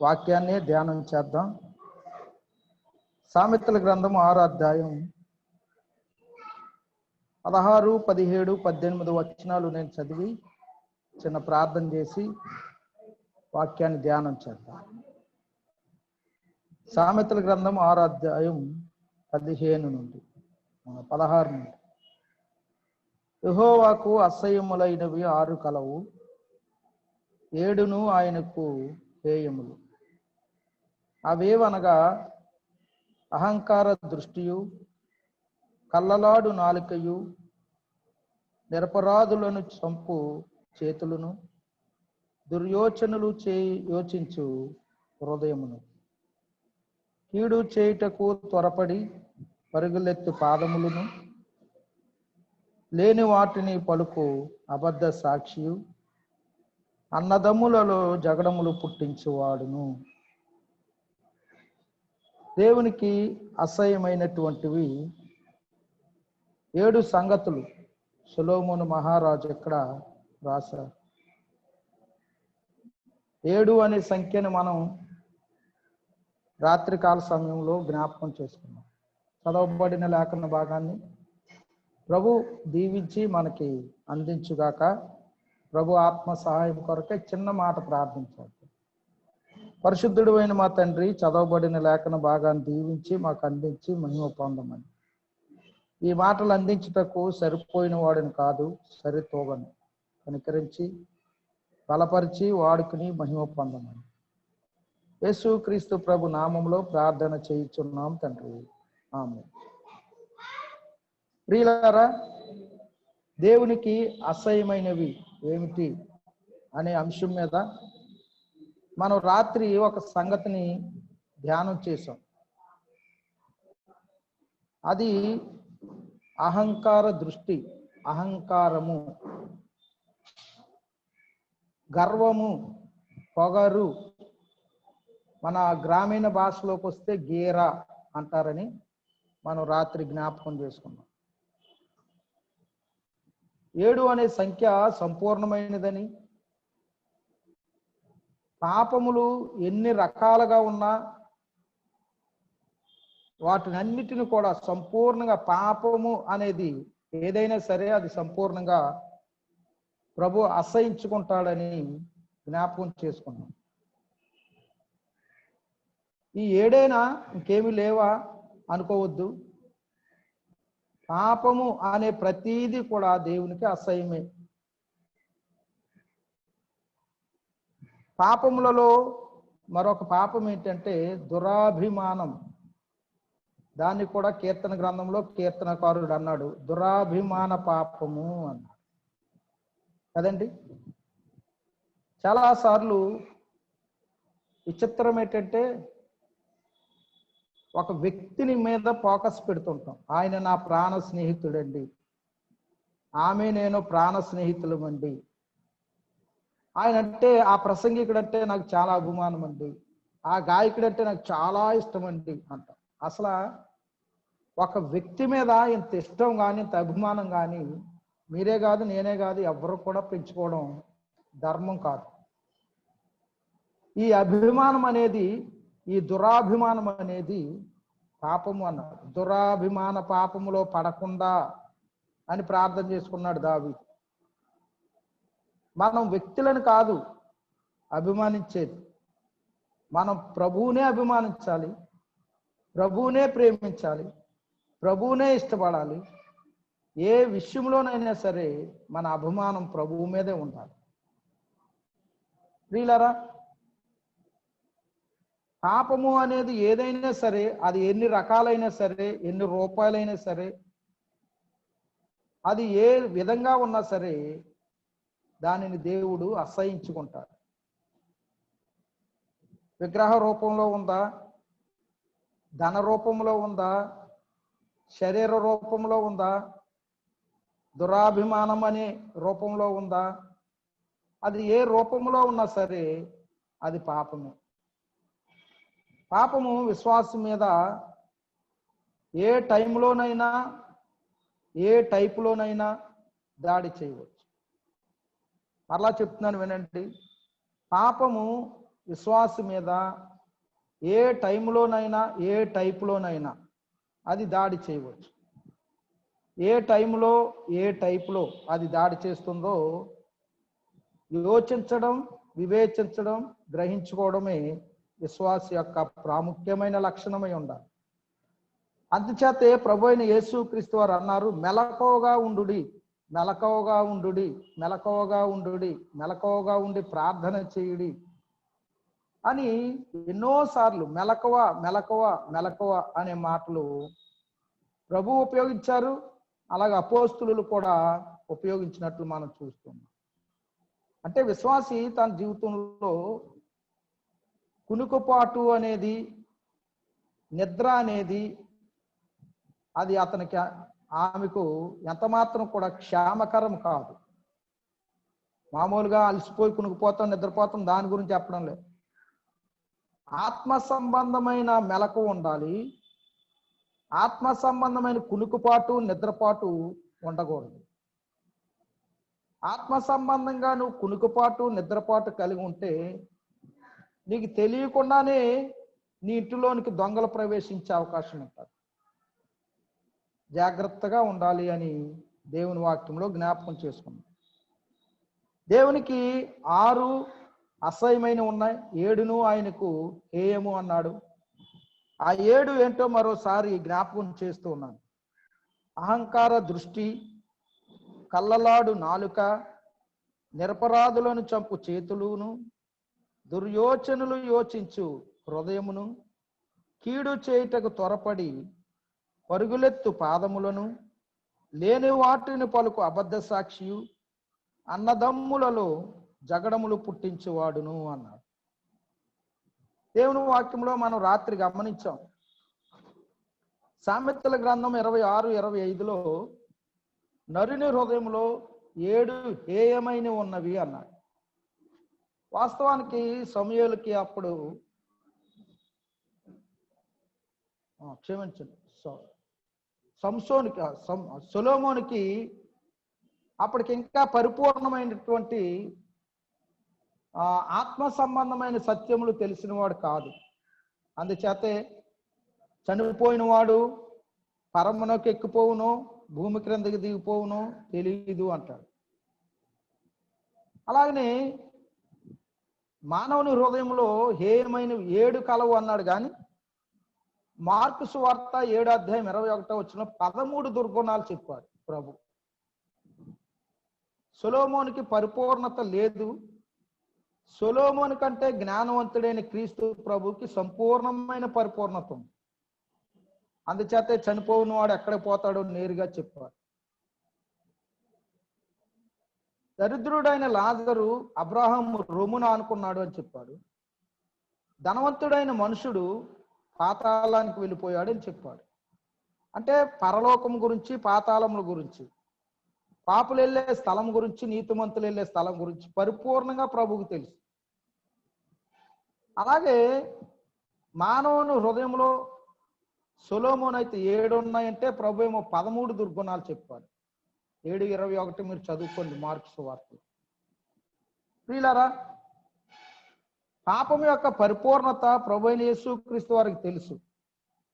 వాక్యాన్ని ధ్యానం చేద్దాం. సామెతల గ్రంథం 6వ అధ్యాయం 16, 17, 18 వచనాలు నేను చదివి చిన్న ప్రార్థన చేసి వాక్యాన్ని ధ్యానం చేద్దాం. సామెతల గ్రంథం 6వ అధ్యాయం 15 నుండి 16 నుండి. యెహోవాకు అసహ్యములైనవి 6 కలవు, 7 ఆయనకు హేయములు. అవేవనగా అహంకార దృష్టియు, కల్లలాడు నాలుకయు, నిరపరాధులను చంపు చేతులను, దుర్యోచనలు యోచించు హృదయమును, కీడు చేయుటకు త్వరపడి పరుగులెత్తు పాదములను, లేని వాటిని పలుకు అబద్ధ సాక్షియు, అన్నదమ్ములలో జగడములు పుట్టించువాడును. దేవునికి అసహ్యమైనటువంటివి 7 సంగతులు సొలొమోను మహారాజు ఇక్కడ రాశారు. 7 అనే సంఖ్యను మనం రాత్రికాల సమయంలో జ్ఞాపకం చేసుకున్నాం. చదవబడిన లేఖన భాగాన్ని ప్రభు దీవించి మనకి అందించుగాక. ప్రభు ఆత్మ సహాయం కొరకే చిన్న మాట ప్రార్థించాలి. పరిశుద్ధుడు అయిన మా తండ్రి, చదవబడిన లేఖన భాగాన్ని దీవించి మాకు అందించి మహిమ పొందమని. ఈ మాటలు అందించుటకు సరిపోయిన వాడిని కాదు, సరితోగను కనికరించి బలపరిచి వాడుకుని మహిమ పొందమని యేసు క్రీస్తు ప్రభు నామంలో ప్రార్థన చేయుచున్నాం తండ్రి, ఆమేన్. ప్రియులారా, దేవునికి అసహ్యమైనవి ఏమిటి అనే అంశం మీద మనం రాత్రి ఒక సంగతిని ధ్యానం చేసాం. అది అహంకార దృష్టి, అహంకారము, గర్వము, పొగరు. మన గ్రామీణ భాషలోకి వస్తే గేరా అంటారని మనం రాత్రి జ్ఞాపకం చేసుకున్నాం. 7 అనే సంఖ్య సంపూర్ణమైనదని, పాపములు ఎన్ని రకాలుగా ఉన్నా వాటినన్నిటిని కూడా సంపూర్ణంగా, పాపము అనేది ఏదైనా సరే అది సంపూర్ణంగా ప్రభు అసహించుకుంటాడని జ్ఞాపకం చేసుకున్నాం. ఈ 7 ఇంకేమి లేవా అనుకోవద్దు. పాపము అనే ప్రతీది కూడా దేవునికి అసహ్యమే. పాపములలో మరొక పాపం ఏంటంటే దురాభిమానం. దాన్ని కూడా కీర్తన గ్రంథంలో కీర్తనకారుడు అన్నాడు, దురాభిమాన పాపము అన్నాడు కదండి. చాలాసార్లు విచిత్రం ఏంటంటే ఒక వ్యక్తిని మీద ఫోకస్ పెడుతుంటాం. ఆయన నా ప్రాణ స్నేహితుడండి, ఆమె నేను ప్రాణ స్నేహితులమండి, ఆయన అంటే, ఆ ప్రసంగికుడంటే నాకు చాలా అభిమానం అండి, ఆ గాయకుడంటే నాకు చాలా ఇష్టం అండి అంట. అసలు ఒక వ్యక్తి మీద ఇంత ఇష్టం కానీ ఇంత అభిమానం కానీ మీరే కాదు, నేనే కాదు, ఎవరు కూడా పెంచుకోవడం ధర్మం కాదు. ఈ అభిమానం అనేది, ఈ దురాభిమానం అనేది పాపము అన్నాడు. దురాభిమాన పాపములో పడకుండా అని ప్రార్థన చేసుకున్నాడు దావీదు. మనం వ్యక్తులను కాదు అభిమానించేది, మనం ప్రభువునే అభిమానించాలి, ప్రభువునే ప్రేమించాలి, ప్రభువునే ఇష్టపడాలి. ఏ విషయంలోనైనా సరే మన అభిమానం ప్రభువు మీదే ఉండాలి. ప్రియులారా, పాపము అనేది ఏదైనా సరే, అది ఎన్ని రకాలైనా సరే, ఎన్ని రూపాయలైనా సరే, అది ఏ విధంగా ఉన్నా సరే దానిని దేవుడు అసహించుకుంటాడు. విగ్రహ రూపంలో ఉందా, ధన రూపంలో ఉందా, శరీర రూపంలో ఉందా, దురాభిమానం అనే రూపంలో ఉందా, అది ఏ రూపంలో ఉన్నా సరే అది పాపమే. పాపము విశ్వాసం మీద ఏ టైంలోనైనా, ఏ టైపులోనైనా దాడి చేయవచ్చు. మరలా చెప్తున్నాను వినండి, పాపము విశ్వాసం మీద ఏ టైంలోనైనా ఏ టైపులోనైనా అది దాడి చేయవచ్చు. ఏ టైంలో ఏ టైపులో అది దాడి చేస్తుందో యోచించడం, వివేచించడం, గ్రహించుకోవడమే విశ్వాస యొక్క ప్రాముఖ్యమైన లక్షణమై ఉండాలి. అందుచేతే ప్రభు అయిన యేసుక్రీస్తు వారు అన్నారు, మెలకువగా ఉండుడి, మెలకువగా ఉండుడి, మెలకువగా ఉండుడి, మెలకువగా ఉండి ప్రార్థన చేయుడి అని ఎన్నోసార్లు మెలకువ మెలకువ మెలకువ అనే మాటలు ప్రభు ఉపయోగించారు. అలాగే అపోస్తులు కూడా ఉపయోగించినట్లు మనం చూస్తున్నాం. అంటే విశ్వాసి తన జీవితంలో కునుకుపాటు అనేది, నిద్ర అనేది అది అతనికి ఆమెకు ఎంత మాత్రం కూడా క్షేమకరం కాదు. మామూలుగా అలసిపోయి కునుకుపోతాం, నిద్రపోతాం, దాని గురించి చెప్పడం లేదు. ఆత్మ సంబంధమైన మెలకు ఉండాలి. ఆత్మ సంబంధమైన కునుకుపాటు, నిద్రపాటు ఉండకూడదు. ఆత్మ సంబంధంగా నువ్వు కునుకుపాటు, నిద్రపాటు కలిగి ఉంటే నీకు తెలియకుండానే నీ ఇంటిలోనికి దొంగలు ప్రవేశించే అవకాశం ఉంటుంది. జాగ్రత్తగా ఉండాలి అని దేవుని వాక్యంలో జ్ఞాపకం చేసుకున్నాం. దేవునికి 6 అసహ్యమైన ఉన్నాయి, 7ను ఆయనకు హేయము అన్నాడు. ఆ 7 ఏంటో మరోసారి జ్ఞాపకం చేస్తూ ఉన్నాను. అహంకార దృష్టి, కళ్ళలాడు నాలుక, నిరపరాధులను చంపు చేతులును, దుర్యోచనలు యోచించు హృదయమును, కీడు చేయుటకు త్వరపడి పరుగులెత్తు పాదములను, లేని వాటిని పలుకు అబద్ధ సాక్షియు, అన్నదమ్ములలో జగడములు పుట్టించువాడును అన్నాడు. దేవుని వాక్యంలో మనం రాత్రి గమనించాం. సామెతల గ్రంథం 26-25లో నరుని హృదయంలో 7 హేయమైన ఉన్నవి అన్నాడు. వాస్తవానికి సమూయేలుకి అప్పుడు క్షమించండి సొలొమోనుకి అప్పటికి ఇంకా పరిపూర్ణమైనటువంటి ఆత్మ సంబంధమైన సత్యములు తెలిసిన వాడు కాదు. అందుచేతే చనిపోయిన వాడు పరమునకు ఎక్కిపోవును, భూమి క్రిందకి దిగిపోవును తెలియదు అంటాడు. అలాగనే మానవుని హృదయంలో హేయమైన 7 కలవు అన్నాడు. కానీ మార్కు సువార్త 7:21 13 దుర్గుణాలు చెప్పాడు ప్రభు. సొలొమోనుకి పరిపూర్ణత లేదు. సొలొమోను కంటే జ్ఞానవంతుడైన క్రీస్తు ప్రభుకి సంపూర్ణమైన పరిపూర్ణత ఉంది. అందుచేతే చనిపోయిన వాడు ఎక్కడికి పోతాడో నేరుగా చెప్పాడు. దరిద్రుడైన లాజరు అబ్రహాము రొమ్మున అనుకున్నాడు అని చెప్పాడు. ధనవంతుడైన మనుషుడు పాతాళానికి వెళ్ళిపోయాడు అని చెప్పాడు. అంటే పరలోకం గురించి, పాతాళముల గురించి, పాపులు వెళ్ళే స్థలం గురించి, నీతిమంతులు వెళ్ళే స్థలం గురించి పరిపూర్ణంగా ప్రభువుకు తెలుసు. అలాగే మానవుని హృదయంలో సొలొమోను అయితే 7 ఉన్నాయంటే ప్రభు ఏమో 13 దుర్గుణాలు చెప్పాడు. 7:21 మీరు చదువుకోండి మార్కు సువార్తలో. ప్రియులారా, పాపం యొక్క పరిపూర్ణత ప్రభు అయిన యేసుక్రీస్తు వారికి తెలుసు,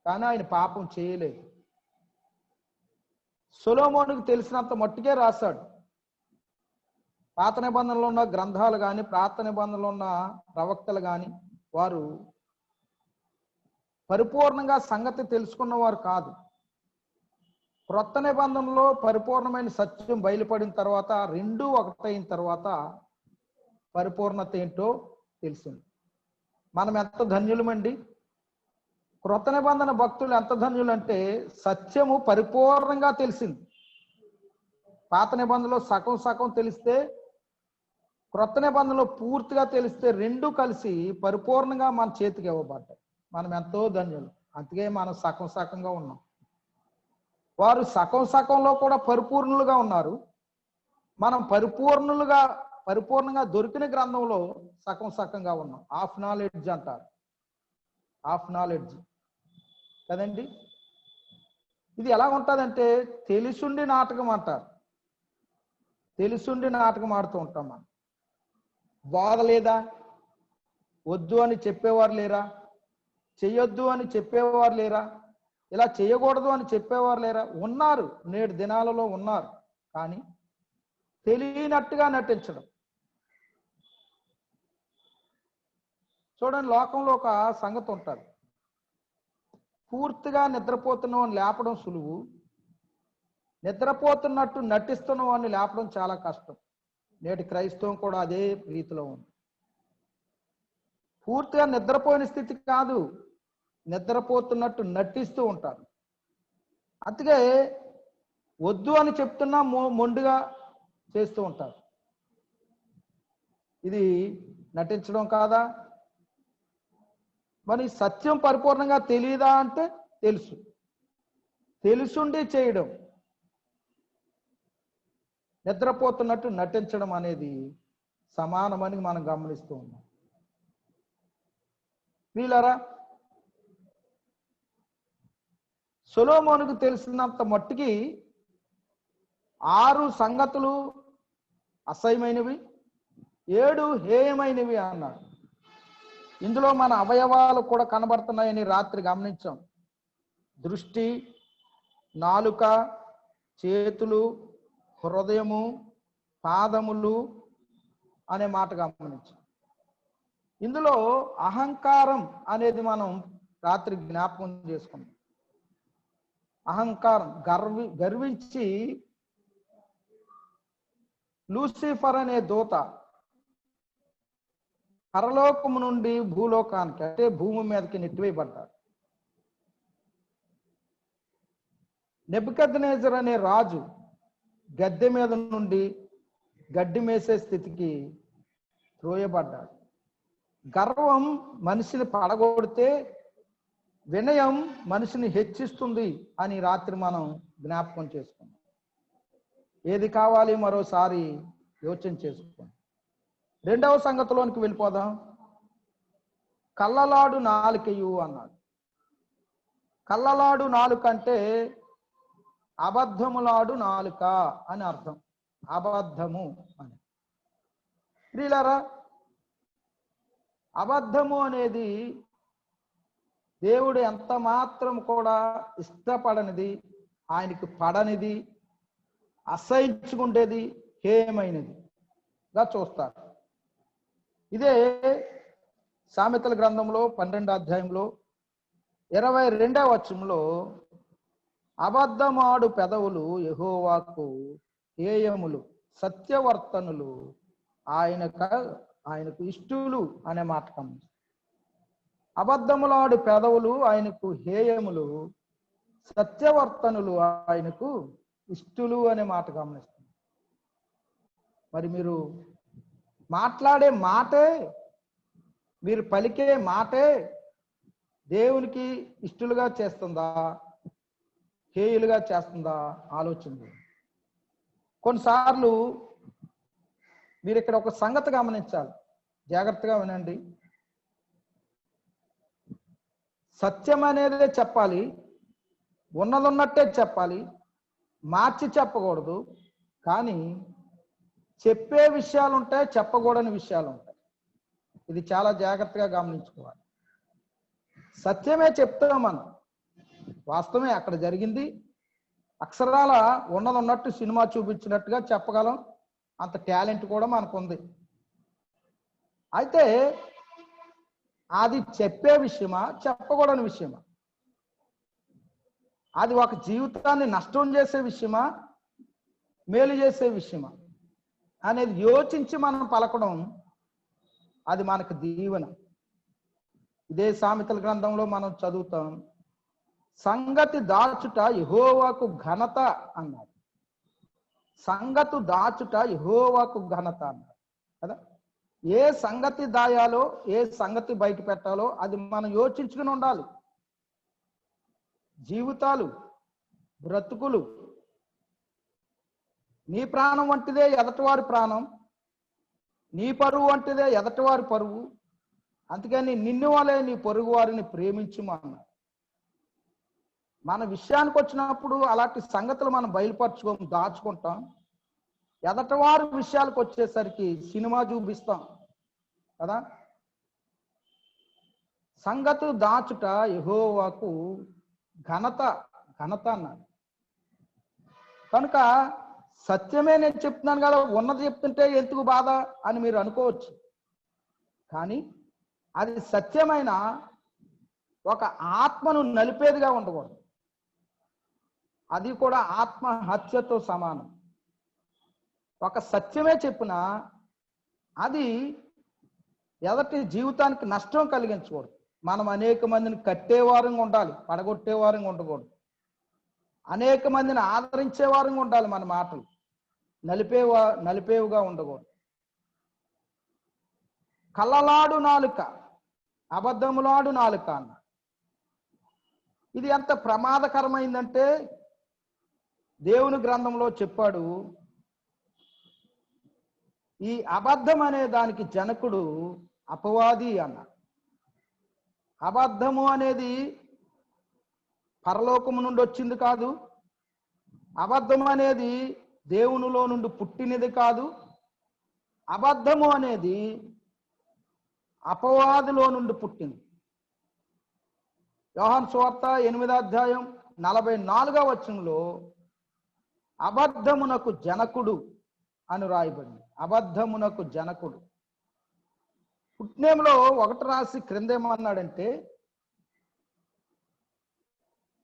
కానీ ఆయన పాపం చేయలేదు. సొలొమోనుకు తెలిసినంత మట్టుకే రాశాడు. పాత నిబంధనలో ఉన్న గ్రంథాలు కానీ, పాత నిబంధనలో ఉన్న ప్రవక్తలు కానీ వారు పరిపూర్ణంగా సంగతి తెలుసుకున్నవారు కాదు. క్రొత్త నిబంధనలో పరిపూర్ణమైన సత్యం బయలుపడిన తర్వాత, 2 ఒకటైన తర్వాత పరిపూర్ణత ఏంటో తెలిసింది. మనం ఎంత ధన్యులమండి. క్రొత్త నిబంధన భక్తులు ఎంత ధన్యులంటే సత్యము పరిపూర్ణంగా తెలిసింది. పాత నిబంధనలో సగం సగం తెలిస్తే, క్రొత్త నిబంధనలో పూర్తిగా తెలిస్తే 2 కలిసి పరిపూర్ణంగా మన చేతికి ఇవ్వబడ్డాయి. మనం ఎంతో ధన్యులు. అందుకే మనం సగం సగంగా ఉన్నాం. వారు సగం సగంలో కూడా పరిపూర్ణులుగా ఉన్నారు. మనం పరిపూర్ణంగా దొరికిన గ్రంథంలో సగం సగంగా ఉన్నాం. హాఫ్ నాలెడ్జ్ అంటారు, హాఫ్ నాలెడ్జ్ కదండి. ఇది ఎలా ఉంటుందంటే తెలిసుండి నాటకం అంటారు. తెలిసుండి నాటకం ఆడుతూ ఉంటాం మనం. బోధ లేదా, వద్దు అని చెప్పేవారు లేరా? చెయ్యొద్దు అని చెప్పేవారు లేరా? ఇలా చేయకూడదు అని చెప్పేవారు లేరా? ఉన్నారు, నేడు దినాలలో ఉన్నారు. కానీ తెలియనట్టుగా నటించడం. చూడండి, లోకంలో ఒక సంగతి ఉంటుంది. పూర్తిగా నిద్రపోతున్న వాడిని లేపడం సులువు, నిద్రపోతున్నట్టు నటిస్తున్న వాడిని లేపడం చాలా కష్టం. నేటి క్రైస్తవం కూడా అదే రీతిలో ఉంది. పూర్తిగా నిద్రపోయిన స్థితి కాదు, నిద్రపోతున్నట్టు నటిస్తూ ఉంటారు. అందుకే వద్దు అని చెప్తున్నా మొండిగా చేస్తూ ఉంటారు. ఇది నటించడం కాదా? మరి సత్యం పరిపూర్ణంగా తెలియదా అంటే తెలుసు, తెలుసుండి చేయడం, నిద్రపోతున్నట్టు నటించడం అనేది సమానమని మనం గమనిస్తూ ఉన్నాం. వీళ్ళరా, సొలొమోనుకు తెలిసినంత మట్టుకి 6 సంగతులు అసహ్యమైనవి, 7 హేయమైనవి అన్నాడు. ఇందులో మన అవయవాలు కూడా కనబడుతున్నాయని రాత్రి గమనించాం. దృష్టి, నాలుక, చేతులు, హృదయము, పాదములు అనే మాట గమనించాం. ఇందులో అహంకారం అనేది మనం రాత్రి జ్ఞాపకం చేసుకున్నాం. అహంకారం, గర్వించి లూసిఫర్ అనే దూత పరలోకము నుండి భూలోకానికి, అంటే భూమి మీదకి నెట్టివేయబడ్డాడు. నెబుకద్నెజర్ అనే రాజు గద్దె మీద నుండి గడ్డి మేసే స్థితికి త్రోయబడ్డాడు. గర్వం మనిషిని పడగొడితే వినయం మనిషిని హెచ్చిస్తుంది అని రాత్రి మనం జ్ఞాపకం చేసుకున్నాం. ఏది కావాలి మరోసారి యోచన చేసుకోండి. 2వ సంగతిలోనికి వెళ్ళిపోదాం. కళ్ళలాడు నాలుకయు అన్నాడు. కళ్ళలాడు నాలుక అంటే అబద్ధములాడు నాలుక అని అర్థం. అబద్ధము అని. ప్రియులారా, అబద్ధము అనేది దేవుడు ఎంత మాత్రం కూడా ఇష్టపడనిది, ఆయనకు పడనిది, అసహించుకుంటేది, హేయమైనదిగా చూస్తారు. ఇదే సామెతల గ్రంథంలో 12వ అధ్యాయంలో 22వ వచనంలో అబద్ధమాడు పెదవులు యెహోవాకు హేయములు, సత్యవర్తనులు ఆయనకు ఇష్టులు అనే మాట గమనించారు. అబద్ధములాడు పెదవులు ఆయనకు హేయములు, సత్యవర్తనులు ఆయనకు ఇష్టులు అనే మాట గమనిస్తుంది. మరి మీరు మాట్లాడే మాటే, మీరు పలికే మాటే దేవునికి ఇష్టలుగా చేస్తుందా, హేయులుగా చేస్తుందా ఆలోచన. కొన్నిసార్లు మీరు ఇక్కడ ఒక సంగతి గమనించాలి, జాగ్రత్తగా వినండి. సత్యం అనేదే చెప్పాలి, ఉన్నదన్నట్టే చెప్పాలి, మార్చి చెప్పకూడదు. కానీ చెప్పే విషయాలు ఉంటాయి, చెప్పకూడని విషయాలు ఉంటాయి. ఇది చాలా జాగ్రత్తగా గమనించుకోవాలి. సత్యమే చెప్తాం మనం, వాస్తవమే అక్కడ జరిగింది, అక్షరాల ఉన్నదన్నట్టు సినిమా చూపించినట్టుగా చెప్పగలం, అంత టాలెంట్ కూడా మనకు ఉంది. అయితే అది చెప్పే విషయమా, చెప్పకూడని విషయమా? అది ఒక జీవితాన్ని నష్టం చేసే విషయమా, మేలు చేసే విషయమా అనేది యోచించి మనం పలకడం, అది మనకు దీవెన. ఇదే సామెతల గ్రంథంలో మనం చదువుతాం, సంగతి దాచుట యెహోవాకు ఘనత అన్నాడు. సంగతి దాచుట యెహోవాకు ఘనత అన్నాడు కదా. ఏ సంగతి దాయాలో, ఏ సంగతి బయట పెట్టాలో అది మనం యోచించుకుని ఉండాలి. జీవితాలు, బ్రతుకులు, నీ ప్రాణం వంటిదే ఎదటివారి ప్రాణం, నీ పరువు వంటిదే ఎదటివారి పరువు. అందుకని నిన్ను వలే నీ పొరుగు వారిని ప్రేమించుమా అన్నాడు. మన విషయానికి వచ్చినప్పుడు అలాంటి సంగతులు మనం బయలుపరచుకోం, దాచుకుంటాం. ఎదటివారి విషయాలకు వచ్చేసరికి సినిమా చూపిస్తాం కదా. సంగతులు దాచుట యెహోవాకు ఘనత ఘనత అన్నాడు. కనుక సత్యమే నేను చెప్తున్నాను కదా, ఉన్నది చెప్తుంటే ఎందుకు బాధ అని మీరు అనుకోవచ్చు. కానీ అది సత్యమైన ఒక ఆత్మను నలిపేదిగా ఉండకూడదు. అది కూడా ఆత్మహత్యతో సమానం. ఒక సత్యమే చెప్పిన అది ఎదటి జీవితానికి నష్టం కలిగించకూడదు. మనం అనేక మందిని కట్టేవారంగా ఉండాలి, పడగొట్టేవారంగా ఉండకూడదు. అనేక మందిని ఆదరించేవారంగా ఉండాలి. మన మాటలు నలిపేవుగా ఉండకూడదు. కళ్ళలాడు నాలుక, అబద్ధములాడు నాలుక అన్న. ఇది ఎంత ప్రమాదకరమైందంటే దేవుని గ్రంథంలో చెప్పాడు, ఈ అబద్ధం అనే దానికి జనకుడు అపవాది అన్న. అబద్ధము అనేది పరలోకము నుండి వచ్చింది కాదు. అబద్ధం అనేది దేవునిలో నుండి పుట్టినది కాదు. అబద్ధము అనేది అపవాదిలో నుండి పుట్టింది. యోహాను సువార్త 8వ అధ్యాయం 44వ వచనంలో అబద్ధమునకు జనకుడు అని రాయబడింది. అబద్ధమునకు జనకుడు. పుట్నేములో 1 రాసి క్రిందేమన్నాడంటే,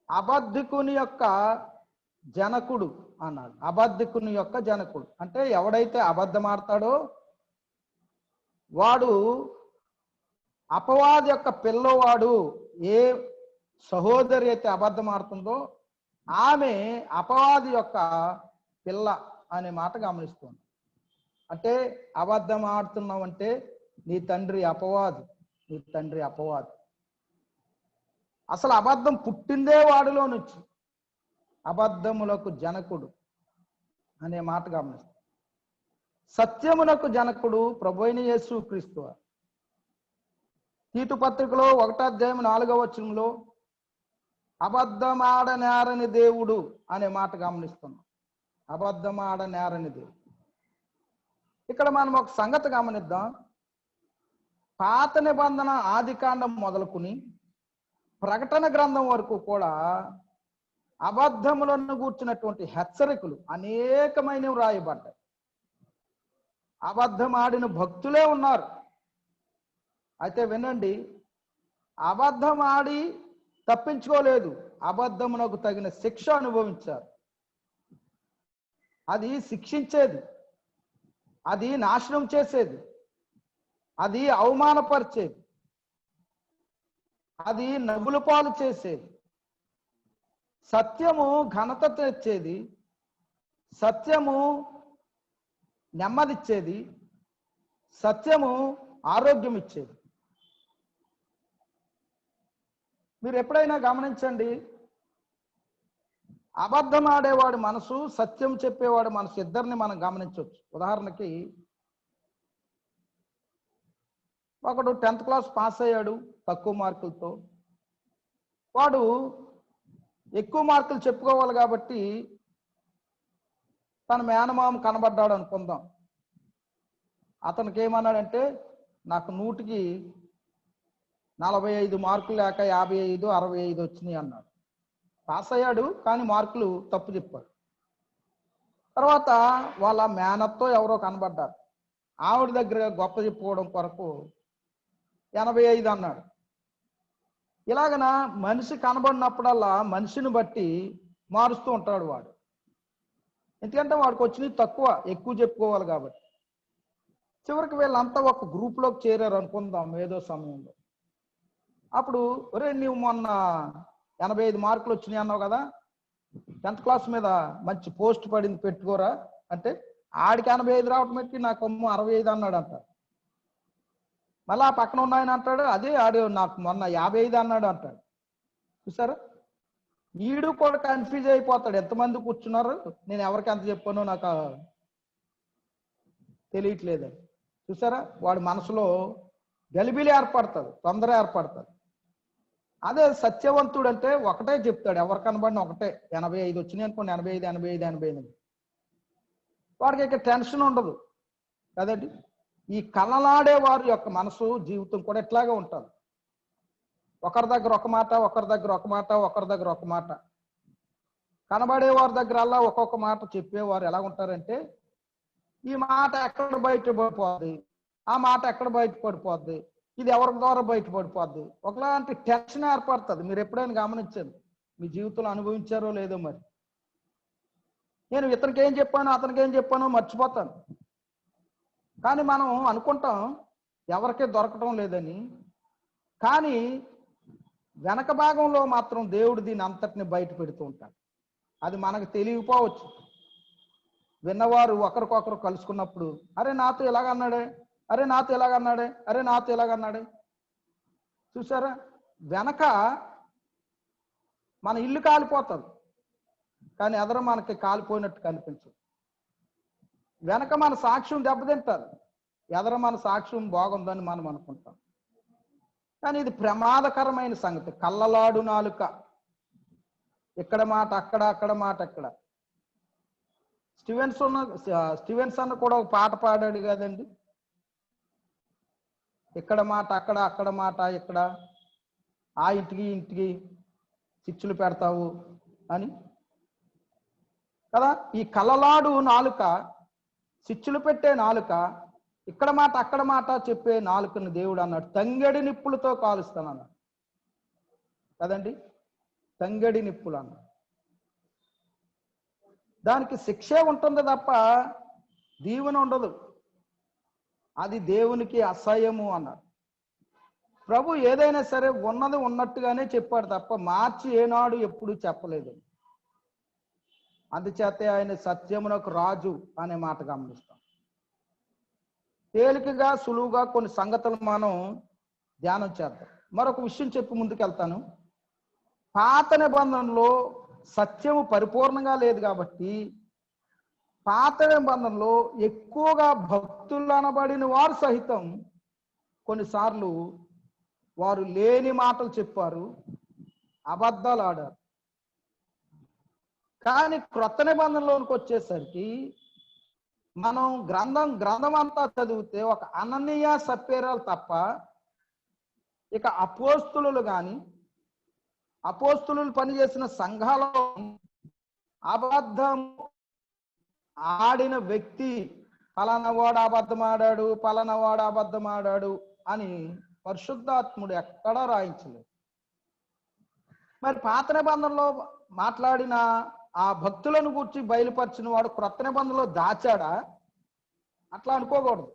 అబద్ధికుని యొక్క జనకుడు అన్నాడు. అబద్ధికుని యొక్క జనకుడు అంటే ఎవడైతే అబద్ధం ఆడతాడో వాడు అపవాది యొక్క పిల్లవాడు. ఏ సహోదరి అయితే అబద్ధం ఆడుతుందో ఆమె అపవాది యొక్క పిల్ల అనే మాట గమనిస్తుంది. అంటే అబద్ధం ఆడుతున్నావంటే నీ తండ్రి అపవాది, నీ తండ్రి అపవాది. అసలు అబద్ధం పుట్టిందే వాడిలో నుంచి. అబద్ధములకు జనకుడు అనే మాట గమనిస్తాం. సత్యమునకు జనకుడు ప్రభువైన యేసుక్రీస్తు. తీతు పత్రికలో 1వ అధ్యాయం 4వ వచనంలో అబద్ధమాడనేరని దేవుడు అనే మాట గమనిస్తున్నాం. అబద్ధమాడనేరని దేవుడు. ఇక్కడ మనం ఒక సంగతి గమనిద్దాం. పాత నిబంధన ఆదికాండం మొదలుకుని ప్రకటన గ్రంథం వరకు కూడా అబద్ధములను గూర్చినటువంటి హెచ్చరికలు అనేకమైనవి రాయబడ్డాయి. అబద్ధం ఆడిన భక్తులే ఉన్నారు. అయితే వినండి, అబద్ధం ఆడి తప్పించుకోలేదు, అబద్ధమునకు తగిన శిక్ష అనుభవించారు. అది శిక్షించేది, అది నాశనం చేసేది, అది అవమానపరిచేది, అది నవ్వుల పాలు చేసేది. సత్యము ఘనత తెచ్చేది, సత్యము నెమ్మదిచ్చేది, సత్యము ఆరోగ్యం ఇచ్చేది. మీరు ఎప్పుడైనా గమనించండి, అబద్ధం ఆడేవాడి మనసు, సత్యం చెప్పేవాడి మనసు ఇద్దరిని మనం గమనించవచ్చు. ఉదాహరణకి ఒకడు 10th క్లాస్ పాస్ అయ్యాడు తక్కువ మార్కులతో. వాడు ఎక్కువ మార్కులు చెప్పుకోవాలి కాబట్టి తన మేనమామ కనబడ్డాడు అనుకుందాం. అతనికి ఏమన్నాడంటే, నాకు 100కి 45 మార్కులు లేక 55, 65 వచ్చినాయి అన్నాడు. పాస్ అయ్యాడు కానీ మార్కులు తప్పు చెప్పాడు. తర్వాత వాళ్ళ మేనత్తో ఎవరో కనబడ్డారు. ఆవిడ దగ్గర గొప్ప చెప్పుకోవడం కొరకు 85 అన్నాడు. ఇలాగన మనిషి కనబడినప్పుడల్లా మనిషిని బట్టి మారుస్తూ ఉంటాడు వాడు. ఎందుకంటే వాడికి వచ్చినవి తక్కువ, ఎక్కువ చెప్పుకోవాలి కాబట్టి. చివరికి వీళ్ళంతా ఒక గ్రూప్లోకి చేరారు అనుకుందాం ఏదో సమయంలో. అప్పుడు ఒరే, నీవు మొన్న 85 మార్కులు వచ్చినాయి అన్నావు కదా, 10th క్లాస్ మీద మంచి పోస్ట్ పడింది, పెట్టుకోరా అంటే ఆడికి 85 రావటం పెట్టి నాకు 65 అన్నాడు అంట. మళ్ళీ ఆ పక్కన ఉన్నాయని అంటాడు, అదే ఆడు నాకు మొన్న 55 అన్నాడు అంటాడు. చూసారా, వీడు కూడా కన్ఫ్యూజ్ అయిపోతాడు. ఎంతమంది కూర్చున్నారు, నేను ఎవరికి ఎంత చెప్పానో నాకు తెలియట్లేదు. చూసారా, వాడి మనసులో గలిబిలి ఏర్పడుతుంది, తొందర ఏర్పడుతుంది. అదే సత్యవంతుడు అంటే ఒకటే చెప్తాడు, ఎవరు కనబడిన ఒకటే. 85 వచ్చినాయి అనుకోండి, 85, 85, 85. వాడికి ఇక టెన్షన్ ఉండదు కదండి. ఈ కలలాడే వారి యొక్క మనసు జీవితం కూడా ఇట్లాగే ఉంటుంది. ఒకరి దగ్గర ఒక మాట, ఒకరి దగ్గర ఒక మాట, ఒకరి దగ్గర ఒక మాట. కనబడేవారి దగ్గర అలా ఒక్కొక్క మాట చెప్పేవారు ఎలా ఉంటారంటే, ఈ మాట ఎక్కడ బయటపడిపోద్ది, ఆ మాట ఎక్కడ బయటపడిపోద్ది, ఇది ఎవరి ద్వారా బయటపడిపోద్ది, ఒకలాంటి టెన్షన్ ఏర్పడుతుంది. మీరు ఎప్పుడైనా గమనించారు, మీ జీవితంలో అనుభవించారో లేదో మరి. నేను ఇతనికి ఏం చెప్పాను, అతనికి ఏం చెప్పానో మర్చిపోతాను. కానీ మనం అనుకుంటాం ఎవరికీ దొరకటం లేదని. కానీ వెనక భాగంలో మాత్రం దేవుడు దీన్ని అంతటిని బయట పెడుతూ ఉంటాడు. అది మనకు తెలియకపోవచ్చు. విన్నవారు ఒకరికొకరు కలుసుకున్నప్పుడు, అరే నాతో ఇలాగన్నాడే, అరే నాతో ఇలాగన్నాడే, అరే నాతో ఇలాగన్నాడే. చూసారా, వెనక మన ఇల్లు కాలిపోతుంది, కానీ ఎదర మనకి కాలిపోయినట్టు కనిపించదు. వెనక మన సాక్ష్యం దెబ్బతింటారు, ఎదర మన సాక్ష్యం బాగుందని మనం అనుకుంటాం. కానీ ఇది ప్రమాదకరమైన సంగతి. కళ్ళలాడు నాలుక, ఇక్కడ మాట అక్కడ, అక్కడ మాట అక్కడ. స్టీవెన్సన్ కూడా ఒక పాట పాడాడు కదండి, ఇక్కడ మాట అక్కడ, అక్కడ మాట ఇక్కడ, ఆ ఇంటికి ఇంటికి చిచ్చులు పెడతావు అని కదా. ఈ కళ్ళలాడు నాలుక, చిచ్చులు పెట్టే నాలుక, ఇక్కడ మాట అక్కడ మాట చెప్పే నాలుకను దేవుడు అన్నాడు తంగెడి నిప్పులతో కాలుస్తానన్నాడు కదండి. తంగెడి నిప్పులు అన్నాడు. దానికి శిక్షే ఉంటుంది తప్ప దీవెన ఉండదు. అది దేవునికి అసహ్యము అన్నాడు. ప్రభు ఏదైనా సరే ఉన్నది ఉన్నట్టుగానే చెప్పాడు తప్ప మార్చి ఏనాడు ఎప్పుడు చెప్పలేదు. అందుచేతే ఆయన సత్యమునకు రాజు అనే మాట గమనిస్తాం. తేలికగా సులువుగా కొన్ని సంగతులు మనం ధ్యానం చేద్దాం. మరొక విషయం చెప్పి ముందుకెళ్తాను. పాత నిబంధనలో సత్యము పరిపూర్ణంగా లేదు కాబట్టి పాత నిబంధనలో ఎక్కువగా భక్తులు అనబడిన వారు సహితం కొన్నిసార్లు వారు లేని మాటలు చెప్పారు, అబద్ధాలు ఆడారు. కానీ క్రొత్త నిబంధనలోనికి వచ్చేసరికి మనం గ్రంథం అంతా చదివితే ఒక అననీయ సప్పేరాలు తప్ప ఇక అపోస్తులు కానీ అపోస్తులు పనిచేసిన సంఘాలలో అబద్ధం ఆడిన వ్యక్తి పలానవాడు అబద్ధం ఆడాడు, పలానవాడు అబద్ధం ఆడాడు అని పరిశుద్ధాత్ముడు ఎక్కడా రాయించలేదు. మరి పాత నిబంధనలో మాట్లాడిన ఆ భక్తులను గురించి బయలుపరిచిన వాడు క్రొత్త నిబంధనలో దాచాడా? అట్లా అనుకోకూడదు.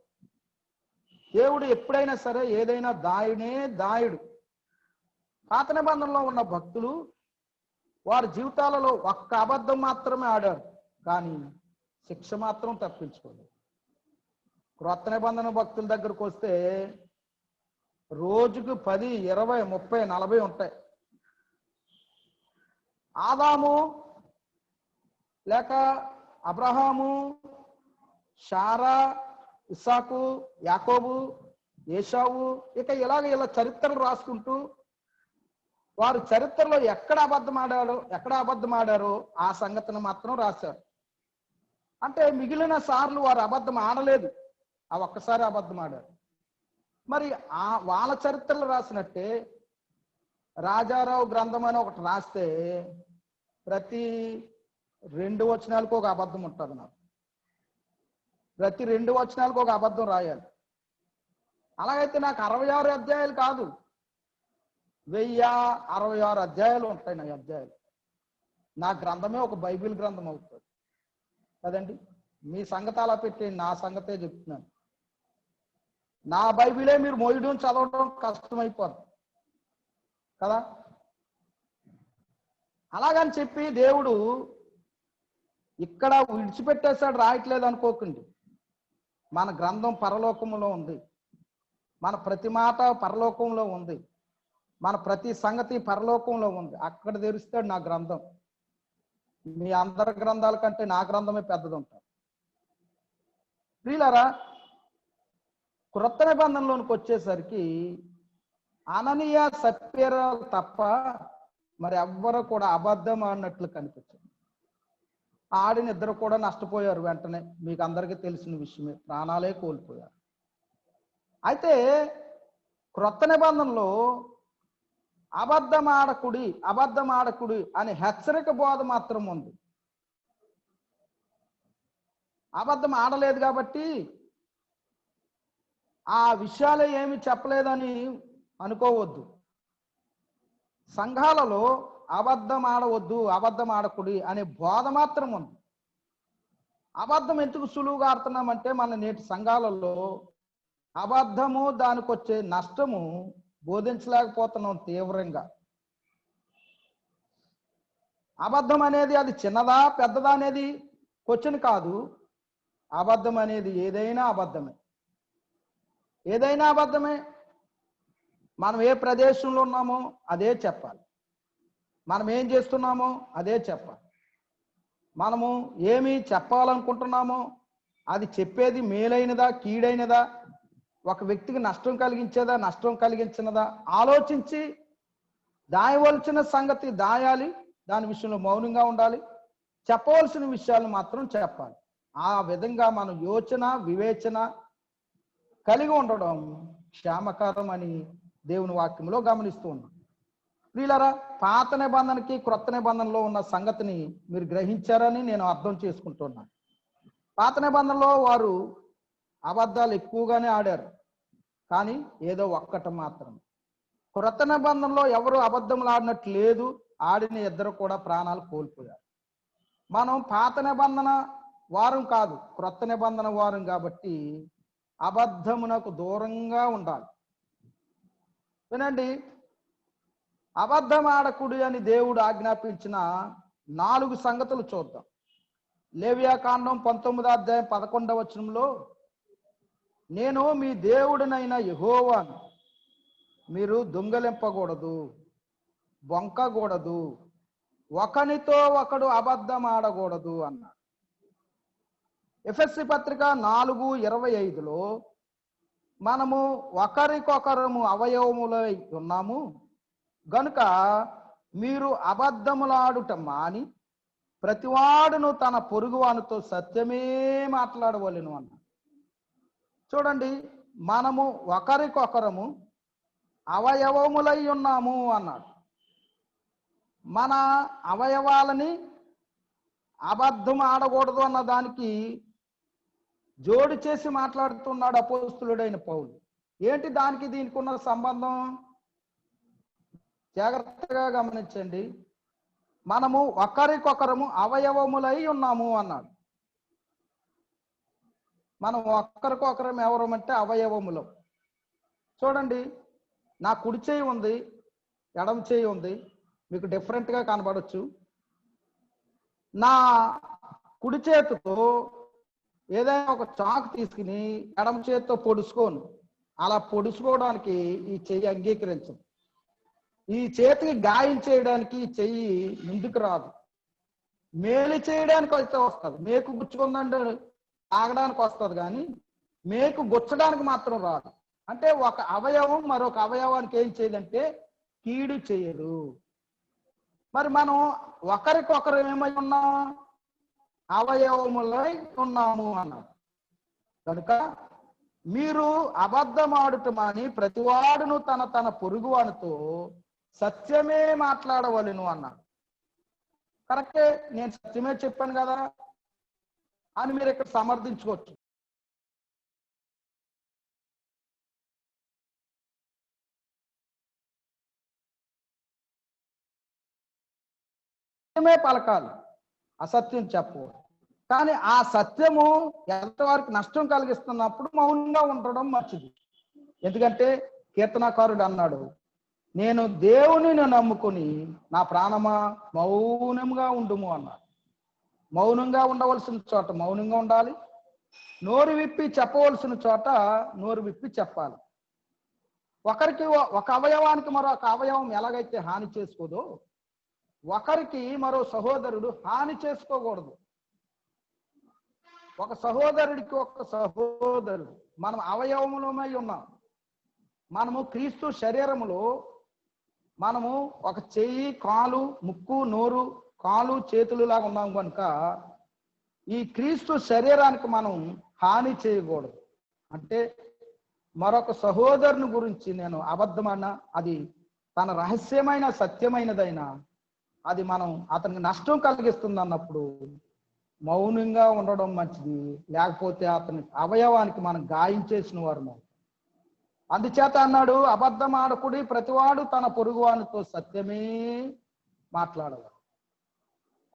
దేవుడు ఎప్పుడైనా సరే ఏదైనా దాయుడు. పాత నిబంధనలో ఉన్న భక్తులు వారి జీవితాలలో ఒక్క అబద్ధం మాత్రమే ఆడారు, కానీ శిక్ష మాత్రం తప్పించుకోలేదు. క్రొత్త నిబంధన భక్తుల దగ్గరకు వస్తే రోజుకు 10, 20, 30, 40 ఉంటాయి. ఆదాము లేక అబ్రహాము, శారా, ఇస్సాకు, యాకోబు, ఏశావు, ఇక ఇలా చరిత్రలు రాసుకుంటూ వారు చరిత్రలో ఎక్కడ అబద్ధం ఆడారో ఆ సంగతిని మాత్రం రాశారు. అంటే మిగిలిన సార్లు వారు అబద్ధం ఆడలేదు, ఆ ఒక్కసారి అబద్ధం ఆడారు. మరి వాళ్ళ చరిత్రలు రాసినట్టే రాజారావు గ్రంథం అని ఒకటి రాస్తే ప్రతి 2 వచనాలకు ఒక అబద్ధం ఉంటుంది. నాకు ప్రతి 2 వచనాలకు ఒక అబద్ధం రాయాలి. అలాగైతే నాకు 66 అధ్యాయాలు కాదు, 1066 అధ్యాయాలు ఉంటాయి. నా అధ్యాయాలు నా గ్రంథమే ఒక బైబిల్ గ్రంథం అవుతుంది కదండి. మీ సంగతి అలా పెట్టి నా సంగతే చెప్తున్నాను. నా బైబిలే మీరు మోయడం చదవడం కష్టమైపోద్ది కదా. అలాగని చెప్పి దేవుడు ఇక్కడ విడిచిపెట్టేశాడు రాయట్లేదు అనుకోకండి. మన గ్రంథం పరలోకంలో ఉంది, మన ప్రతి మాట పరలోకంలో ఉంది, మన ప్రతి సంగతి పరలోకంలో ఉంది. అక్కడ తెరుస్తాడు నా గ్రంథం. మీ అందరి గ్రంథాల కంటే నా గ్రంథమే పెద్దది ఉంటుంది. ప్రియులారా, క్రొత్త నిబంధనలోనికి వచ్చేసరికి అననీయ సప్పేరాలు తప్ప మరి ఎవ్వరు కూడా అబద్ధం ఆడినట్లు కనిపించదు. ఆడిన ఇద్దరు కూడా నష్టపోయారు. వెంటనే మీకు అందరికీ తెలిసిన విషయమే, ప్రాణాలే కోల్పోయారు. అయితే క్రొత్త నిబంధనలో అబద్ధమాడకుడి అబద్ధమాడకుడి అనే హెచ్చరిక బోధ మాత్రం ఉంది. అబద్ధం ఆడలేదు కాబట్టి ఆ విషయాలే ఏమి చెప్పలేదని అనుకోవద్దు. సంఘాలలో అబద్ధం ఆడవద్దు, అబద్ధం ఆడకుడి అనే బోధ మాత్రం ఉంది. అబద్ధం ఎందుకు సులువుగా ఆడుతున్నామంటే మన నేటి సంఘాలలో అబద్ధము దానికి వచ్చే నష్టము బోధించలేకపోతున్నాం తీవ్రంగా. అబద్ధం అనేది అది చిన్నదా పెద్దదా అనేది క్వశ్చన్ కాదు. అబద్ధం అనేది ఏదైనా అబద్ధమే, ఏదైనా అబద్ధమే. మనం ఏ ప్రదేశంలో ఉన్నామో అదే చెప్పాలి, మనం ఏం చేస్తున్నామో అదే చెప్పాలి, మనము ఏమి చెప్పాలనుకుంటున్నామో అది చెప్పేది మేలైనదా కీడైనదా, ఒక వ్యక్తికి నష్టం కలిగించేదా నష్టం కలిగించినదా ఆలోచించి దాయవలసిన సంగతి దాయాలి, దాని విషయంలో మౌనంగా ఉండాలి, చెప్పవలసిన విషయాలు మాత్రం చెప్పాలి. ఆ విధంగా మనం యోచన వివేచన కలిగి ఉండడం క్షేమకరం అని దేవుని వాక్యంలో గమనిస్తూ ఉన్నాం. ప్రియులారా, పాత నిబంధనకి క్రొత్త నిబంధనలో ఉన్న సంగతిని మీరు గ్రహించారని నేను అర్థం చేసుకుంటున్నాను. పాత నిబంధనలో వారు అబద్ధాలు ఎక్కువగానే ఆడారు, కానీ ఏదో ఒక్కటి మాత్రం. క్రొత్త నిబంధనలో ఎవరు అబద్ధములు ఆడినట్టు లేదు, ఆడిన ఇద్దరు కూడా ప్రాణాలు కోల్పోయారు. మనం పాత నిబంధన వారం కాదు, క్రొత్త నిబంధన వారం కాబట్టి అబద్ధమునకు దూరంగా ఉండాలి. వినండి, అబద్ధం ఆడకుడి అని దేవుడు ఆజ్ఞాపించిన 4 సంగతులు చూద్దాం. లేవియాకాండం 19వ అధ్యాయం 11వ వచనంలో, నేను మీ దేవుడినైన యెహోవాను, మీరు దొంగలింపకూడదు, బొంకకూడదు, ఒకనితో ఒకడు అబద్ధం ఆడకూడదు అన్నాడు. ఎఫెసీ పత్రిక 4:25లో, మనము ఒకరికొకరము అవయవములై ఉన్నాము గనుక మీరు అబద్ధములాడుట మాని ప్రతివాడును తన పొరుగువానితో సత్యమే మాట్లాడవలెను అన్నాడు. చూడండి, మనము ఒకరికొకరము అవయవములై ఉన్నాము అన్నాడు. మన అవయవాలని అబద్ధం ఆడకూడదు అన్న దానికి జోడు చేసి మాట్లాడుతున్నాడు అపోస్తులుడైన పౌలు. ఏంటి దానికి దీనికి ఉన్న సంబంధం? జాగ్రత్తగా గమనించండి. మనము ఒకరికొకరము అవయవములై ఉన్నాము అన్నాడు. మనం ఒకరికొకరం ఎవరమంటే అవయవములు. చూడండి, నా కుడి చేయి ఉంది, ఎడమ చేయి ఉంది, మీకు డిఫరెంట్గా కనబడవచ్చు. నా కుడి చేతితో ఏదైనా ఒక చాకు తీసుకుని ఎడమ చేతితో పొడుచుకోను, అలా పొడుచుకోవడానికి ఈ చెయ్యి అంగీకరించదు. ఈ చేతికి గాయం చేయడానికి ఈ చెయ్యి ముందుకు రాదు. మేలు చేయడానికి అయితే వస్తుంది, మేకు గుచ్చుకుందంటే ఆగడానికి వస్తుంది, కానీ మేకు గుచ్చడానికి మాత్రం రాదు. అంటే ఒక అవయవం మరొక అవయవానికి ఏం చేయదంటే కీడు చేయదు. మరి మనం ఒకరికొకరు ఏమై ఉన్నాం? అవయవములై ఉన్నాము అన్నాడు. కనుక మీరు అబద్ధమాడుట మాని ప్రతివాడును తన తన పొరుగువానితో సత్యమే మాట్లాడవలెను అన్నాడు. కరెక్టే, నేను సత్యమే చెప్పాను కదా అని మీరు ఇక్కడ సమర్థించుకోవచ్చు. సత్యమే పలకాలి, అసత్యం చెప్పకూడదు. కానీ ఆ సత్యము ఎంతవరకు నష్టం కలిగిస్తున్నప్పుడు మౌనంగా ఉండడం మంచిది. ఎందుకంటే కీర్తనకారుడు అన్నాడు, నేను దేవుని నమ్ముకుని నా ప్రాణమా మౌనంగా ఉండుము అన్నాడు. మౌనంగా ఉండవలసిన చోట మౌనంగా ఉండాలి, నోరు విప్పి చెప్పవలసిన చోట నోరు విప్పి చెప్పాలి. ఒకరికి ఒక అవయవానికి మరొక అవయవం ఎలాగైతే హాని చేసుకోదో, ఒకరికి మరో సహోదరుడు హాని చేసుకోకూడదు. ఒక సహోదరుడికి ఒక సహోదరుడు, మనం అవయవములమై ఉన్నాం. మనము క్రీస్తు శరీరములో మనము ఒక చెయ్యి, కాలు, ముక్కు, నోరు, కాలు, చేతులు లాగా ఉన్నాం కనుక ఈ క్రీస్తు శరీరానికి మనం హాని చేయకూడదు. అంటే మరొక సహోదరుని గురించి నేను అబద్ధమన్నా అది తన రహస్యమైన సత్యమైనదైనా అది మనం అతనికి నష్టం కలిగిస్తుంది అన్నప్పుడు మౌనంగా ఉండడం మంచిది. లేకపోతే అతని అవయవానికి మనం గాయం చేసిన వారు. అందుచేత అన్నాడు, అబద్ధం ఆడకుడి, ప్రతివాడు తన పొరుగువానితో సత్యమే మాట్లాడవాలి.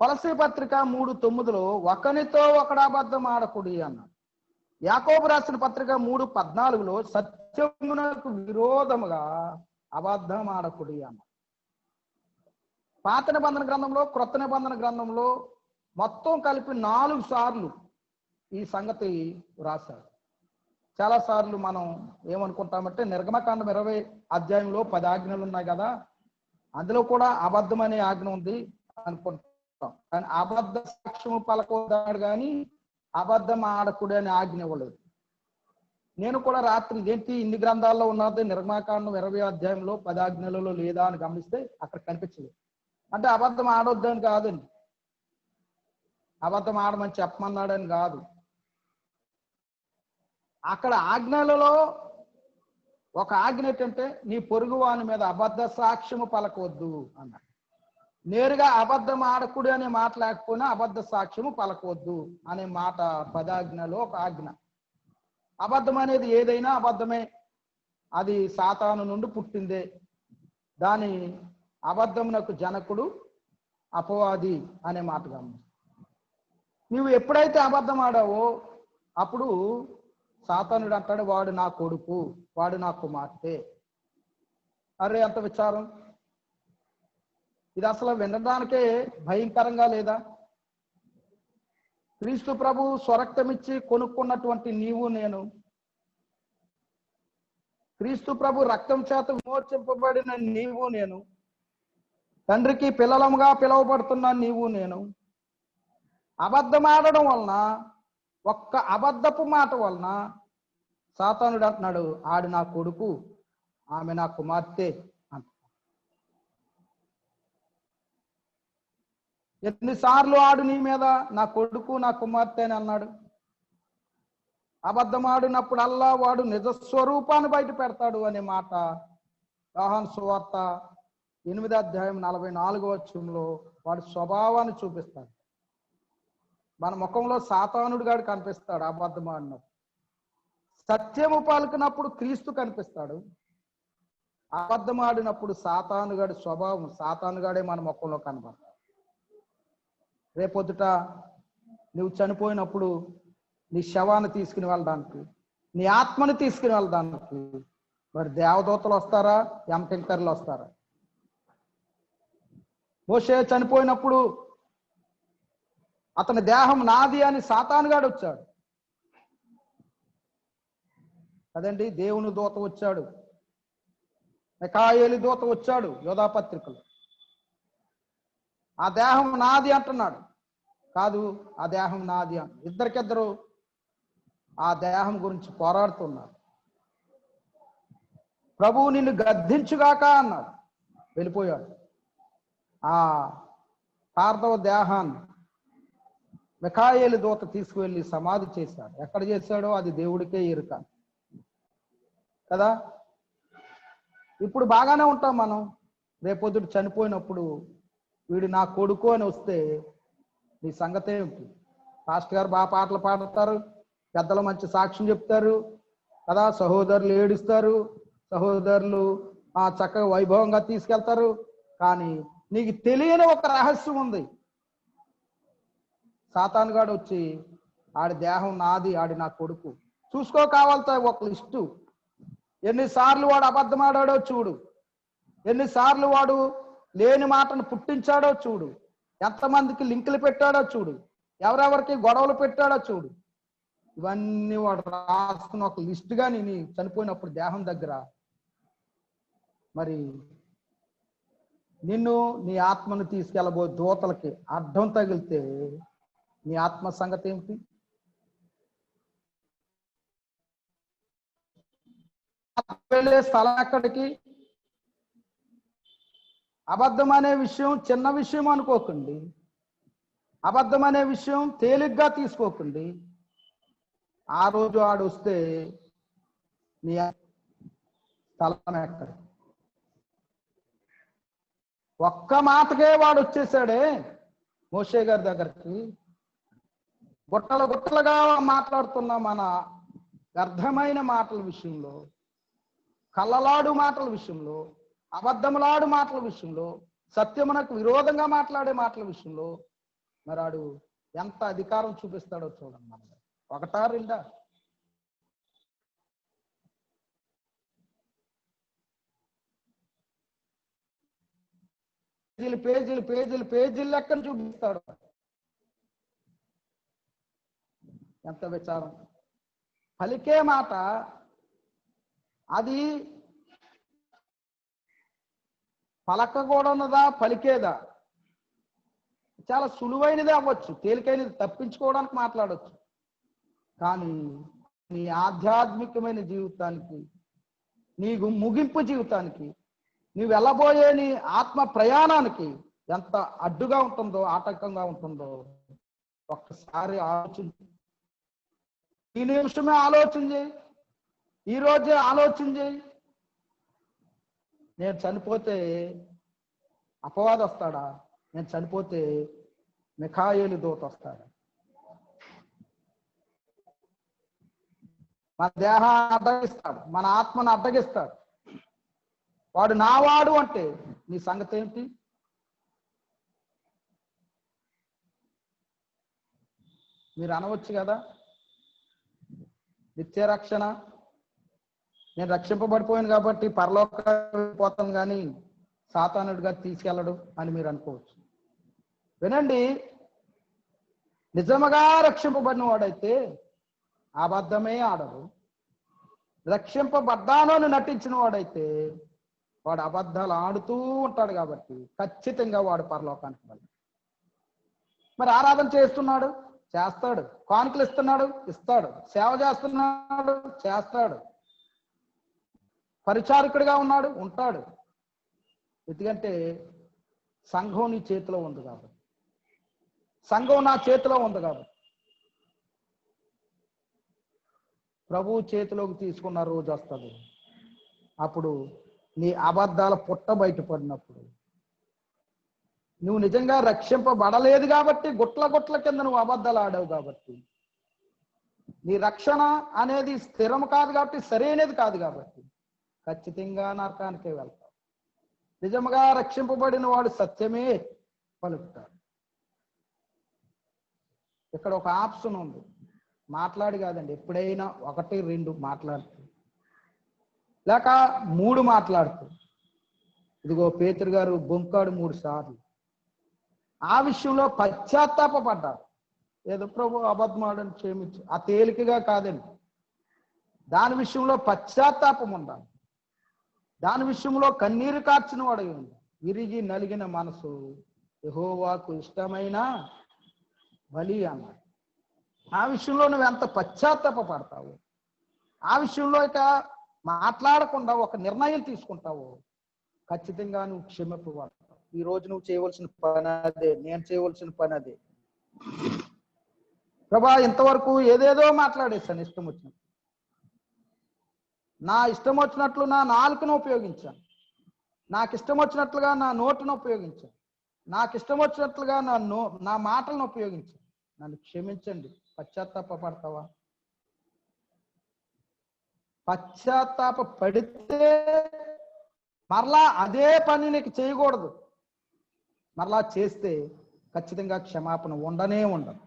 కొలసీ పత్రిక 3:9 ఒకనితో ఒకడు అబద్ధం ఆడకుడి అన్నాడు. యాకోబు రాసిన పత్రిక 3:14 సత్యమునకు విరోధముగా అబద్ధం ఆడకుడి అన్నాడు. పాత నిబంధన గ్రంథంలో, క్రొత్త నిబంధన గ్రంథంలో మొత్తం కలిపి 4 సార్లు ఈ సంగతి రాశారు. చాలా సార్లు మనం ఏమనుకుంటామంటే నిర్గమకాండం 20 అధ్యాయంలో 10 ఆజ్ఞలు ఉన్నాయి కదా, అందులో కూడా అబద్ధం అనే ఆజ్ఞ ఉంది అనుకుంటాం. కానీ అబద్ధ సాక్ష్యము పలకొద్దాడు కానీ అబద్ధం ఆడకుడు అనే ఆజ్ఞ ఇవ్వలేదు. నేను కూడా రాత్రి ఇదేంటి ఇన్ని గ్రంథాల్లో ఉన్నది నిర్గమకాండం 20 అధ్యాయంలో 10 ఆజ్ఞలలో లేదా అని గమనిస్తే అక్కడ కనిపించలేదు. అంటే అబద్ధం ఆడొద్దని కాదండి, అబద్ధం ఆడమని చెప్పమన్నాడని కాదు. అక్కడ ఆజ్ఞలలో ఒక ఆజ్ఞ ఏంటంటే నీ పొరుగు వాని మీద అబద్ధ సాక్ష్యము పలకొద్దు అన్నాడు. నేరుగా అబద్ధం ఆడకుడు అనే మాట లేకపోయినా అబద్ధ సాక్ష్యము పలకొద్దు అనే మాట 10 ఆజ్ఞలో ఒక ఆజ్ఞ. అబద్ధం అనేది ఏదైనా అబద్ధమే, అది సాతాను నుండి పుట్టిందే. దాని అబద్ధమునకు జనకుడు అపవాది అనే మాట గమనించు. నువ్వు ఎప్పుడైతే అబద్ధం ఆడావో అప్పుడు సాతానుడు అంటాడు, వాడు నా కొడుకు, వాడు నా కుమార్తె. అరే ఎంత విచారం! ఇది అసలు వినడానికే భయంకరంగా లేదా? క్రీస్తు ప్రభు స్వరక్తమిచ్చి కొనుక్కున్నటువంటి నీవు నేను, క్రీస్తు ప్రభు రక్తం చేత విమోచింపబడిన నీవు నేను, తండ్రికి పిల్లలముగా పిలువబడుతున్న నీవు నేను, అబద్ధం ఆడడం వలన, ఒక్క అబద్ధపు మాట వలన సాతానుడు అంటున్నాడు, ఆడు నా కొడుకు, ఆమె నా కుమార్తె అంట. ఎన్నిసార్లు ఆడు నీ మీద నా కొడుకు నా కుమార్తె అని అన్నాడు? అబద్ధం ఆడినప్పుడల్లా వాడు నిజస్వరూపాన్ని బయట పెడతాడు అనే మాట యోహాను సువార్త 8వ అధ్యాయం 44వ వచనంలో వాడి స్వభావాన్ని చూపిస్తాడు. మన ముఖంలో సాతానుడు గాడు కనిపిస్తాడు అబద్ధం ఆడినప్పుడు. సత్యము పలికినప్పుడు క్రీస్తు కనిపిస్తాడు. అబద్ధం ఆడినప్పుడు సాతానుగాడి స్వభావం, సాతానుగాడే మన ముఖంలో కనబడతాడు. రేపొద్దుట నువ్వు చనిపోయినప్పుడు నీ శవాన్ని తీసుకుని వెళ్ళడానికి, నీ ఆత్మని తీసుకుని వెళ్ళడానికి మరి దేవదూతలు వస్తారా, యమకింకరులు వస్తారా? మోషే చనిపోయినప్పుడు అతని దేహం నాది అని సాతానుగాడు వచ్చాడు కదండి. దేవుని దూత వచ్చాడు, మిఖాయేలు దూత వచ్చాడు యోధా పత్రికలు. ఆ దేహం నాది అంటున్నాడు, కాదు ఆ దేహం నాది అంట. ఇద్దరికిద్దరు ఆ దేహం గురించి పోరాడుతున్నారు. ప్రభువు నిన్ను గద్దించుగాక అన్నాడు, వెళ్ళిపోయాడు. ఆ పార్థవ దేహాన్ని మిఖాయేలు దూత తీసుకువెళ్ళి సమాధి చేశాడు. ఎక్కడ చేశాడో అది దేవుడికే ఎరుక కదా. ఇప్పుడు బాగానే ఉంటాం మనం. రేపొద్దుట చనిపోయినప్పుడు వీడు నా కొడుకు అని వస్తే నీ సంగతి ఏమిటి? పాస్టర్ గారు బాగా పాటలు పాడతారు, పెద్దలు మంచి సాక్ష్యం చెప్తారు కదా, సహోదరులు ఏడుస్తారు, సహోదరులు చక్కగా వైభవంగా తీసుకెళ్తారు. కానీ నీకు తెలియని ఒక రహస్యం ఉంది. సాతానుగాడు వచ్చి ఆడి దేహం నాది, ఆడి నా కొడుకు, చూసుకో కావాలతో ఒక లిస్టు. ఎన్నిసార్లు వాడు అబద్ధం ఆడాడో చూడు, ఎన్నిసార్లు వాడు లేని మాటను పుట్టించాడో చూడు, ఎంతమందికి లింకులు పెట్టాడో చూడు, ఎవరెవరికి గొడవలు పెట్టాడో చూడు. ఇవన్నీ వాడు రాసుకున్న ఒక లిస్టుగా నీ చనిపోయినప్పుడు దేహం దగ్గర మరి నిన్ను నీ ఆత్మను తీసుకెళ్ళబో దూతలకి అడ్డం తగిలితే నీ ఆత్మ సంగతి ఏమిటి? వెళ్ళే స్థలం ఎక్కడికి? అబద్ధం అనే విషయం చిన్న విషయం అనుకోకండి, అబద్ధం అనే విషయం తేలిగ్గా తీసుకోకండి. ఆ రోజు ఆడు వస్తే నీ స్థలం ఎక్కడ? ఒక్క మాటకే వాడు వచ్చేసాడే మోషే గారి దగ్గరికి. గుట్టలు గుట్టలుగా మాట్లాడుతున్న మన వ్యర్థమైన మాటల విషయంలో, కళ్ళలాడు మాటల విషయంలో, అబద్ధములాడు మాటల విషయంలో, సత్యమునకు విరోధంగా మాట్లాడే మాటల విషయంలో మరి వాడు ఎంత అధికారం చూపిస్తాడో చూడండి. మన ఒకటా రెండా? పేజీలు పేజీలు పేజీలు పేజీలు లెక్కన చూపిస్తాడు. ఎంత విచారం! పలికే మాట అది పలకకూడనదా పలికేదా? చాలా సులువైనది అవ్వచ్చు, తేలికైనది, తప్పించుకోవడానికి మాట్లాడవచ్చు. కానీ నీ ఆధ్యాత్మికమైన జీవితానికి, నీ ముగింపు జీవితానికి, నీవు వెళ్ళబోయే నీ ఆత్మ ప్రయాణానికి ఎంత అడ్డుగా ఉంటుందో, ఆటంకంగా ఉంటుందో ఒక్కసారి ఆలోచించు. ఈ నిమిషమే ఆలోచన చేయి, ఈ రోజే ఆలోచన చేయి. నేను చనిపోతే అపవాది వస్తాడా? నేను చనిపోతే మిఖాయేలు దూత వస్తాడా? మన దేహాన్ని అడ్డగిస్తాడు, మన ఆత్మను అడ్డగిస్తాడు. వాడు నావాడు అంటే నీ సంగతి ఏంటి? మీరు అనవచ్చు కదా, నిత్య రక్షణ, నేను రక్షింపబడిపోయాను కాబట్టి పరలోకానికి పోతాను కానీ సాతానుడిగా తీసుకెళ్ళడు అని మీరు అనుకోవచ్చు. వినండి, నిజముగా రక్షింపబడిన వాడైతే అబద్ధమే ఆడడు. రక్షింపబడ్డాను అని నటించిన వాడైతే వాడు అబద్ధాలు ఆడుతూ ఉంటాడు కాబట్టి ఖచ్చితంగా వాడు పరలోకానికి వెళ్ళడు. మరి ఆరాధన చేస్తున్నాడు, చేస్తాడు. కానుకలు ఇస్తున్నాడు, ఇస్తాడు. సేవ చేస్తున్నాడు, చేస్తాడు. పరిచారకుడిగా ఉన్నాడు, ఉంటాడు. ఎందుకంటే సంఘం నీ చేతిలో ఉంది కాబట్టి, సంఘం నా చేతిలో ఉంది కాబట్టి. ప్రభువు చేతిలోకి తీసుకున్న రోజు వస్తుంది. అప్పుడు నీ అబద్ధాల పుట్ట బయటపడినప్పుడు, నువ్వు నిజంగా రక్షింపబడలేదు కాబట్టి గుట్ల గుట్ల కింద నువ్వు అబద్ధాలు ఆడావు కాబట్టి, నీ రక్షణ అనేది స్థిరం కాదు కాబట్టి, సరైనది కాదు కాబట్టి ఖచ్చితంగా నరకానికే వెళ్తావు. నిజముగా రక్షింపబడిన వాడు సత్యమే పలుకుతాడు. ఇక్కడ ఒక ఆప్షన్ ఉంది. మాట్లాడి కాదండి, ఎప్పుడైనా 1, 2 మాట్లాడుతూ లేక 3 మాట్లాడుతూ, ఇదిగో పేతురు గారు బొంకాడు 3 సార్లు. ఆ విషయంలో పశ్చాత్తాపడ్డారు. ఏదో ప్రభు అబద్ధమాడని క్షమించు, ఆ తేలికగా కాదండి. దాని విషయంలో పశ్చాత్తాపం ఉండాలి. దాని విషయంలో కన్నీరు కార్చిన వాడు ఉంది. విరిగి నలిగిన మనసు యెహోవాకు ఇష్టమైన బలి అన్నాడు. ఆ విషయంలో నువ్వు ఎంత పశ్చాత్తాపడతావు, ఆ విషయంలో ఇక మాట్లాడకుండా ఒక నిర్ణయం తీసుకుంటావు, ఖచ్చితంగా నువ్వు క్షమింపబడతావు. ఈ రోజు నువ్వు చేయవలసిన పని అదే, నేను చేయవలసిన పని అదే. ప్రభా, ఇంతవరకు ఏదేదో మాట్లాడేశాను, ఇష్టం వచ్చినట్టు. నా ఇష్టం వచ్చినట్లు నా నాలుకను ఉపయోగించాను, నాకు ఇష్టం వచ్చినట్లుగా నా నోటును ఉపయోగించాను, నాకు ఇష్టం వచ్చినట్లుగా నా మాటలను ఉపయోగించాను. నన్ను క్షమించండి. పశ్చాత్తాపడతావా? పశ్చాత్తాప పడితే మరలా అదే పని నీకు చేయకూడదు. మరలా చేస్తే ఖచ్చితంగా క్షమాపణ ఉండనే ఉండదు.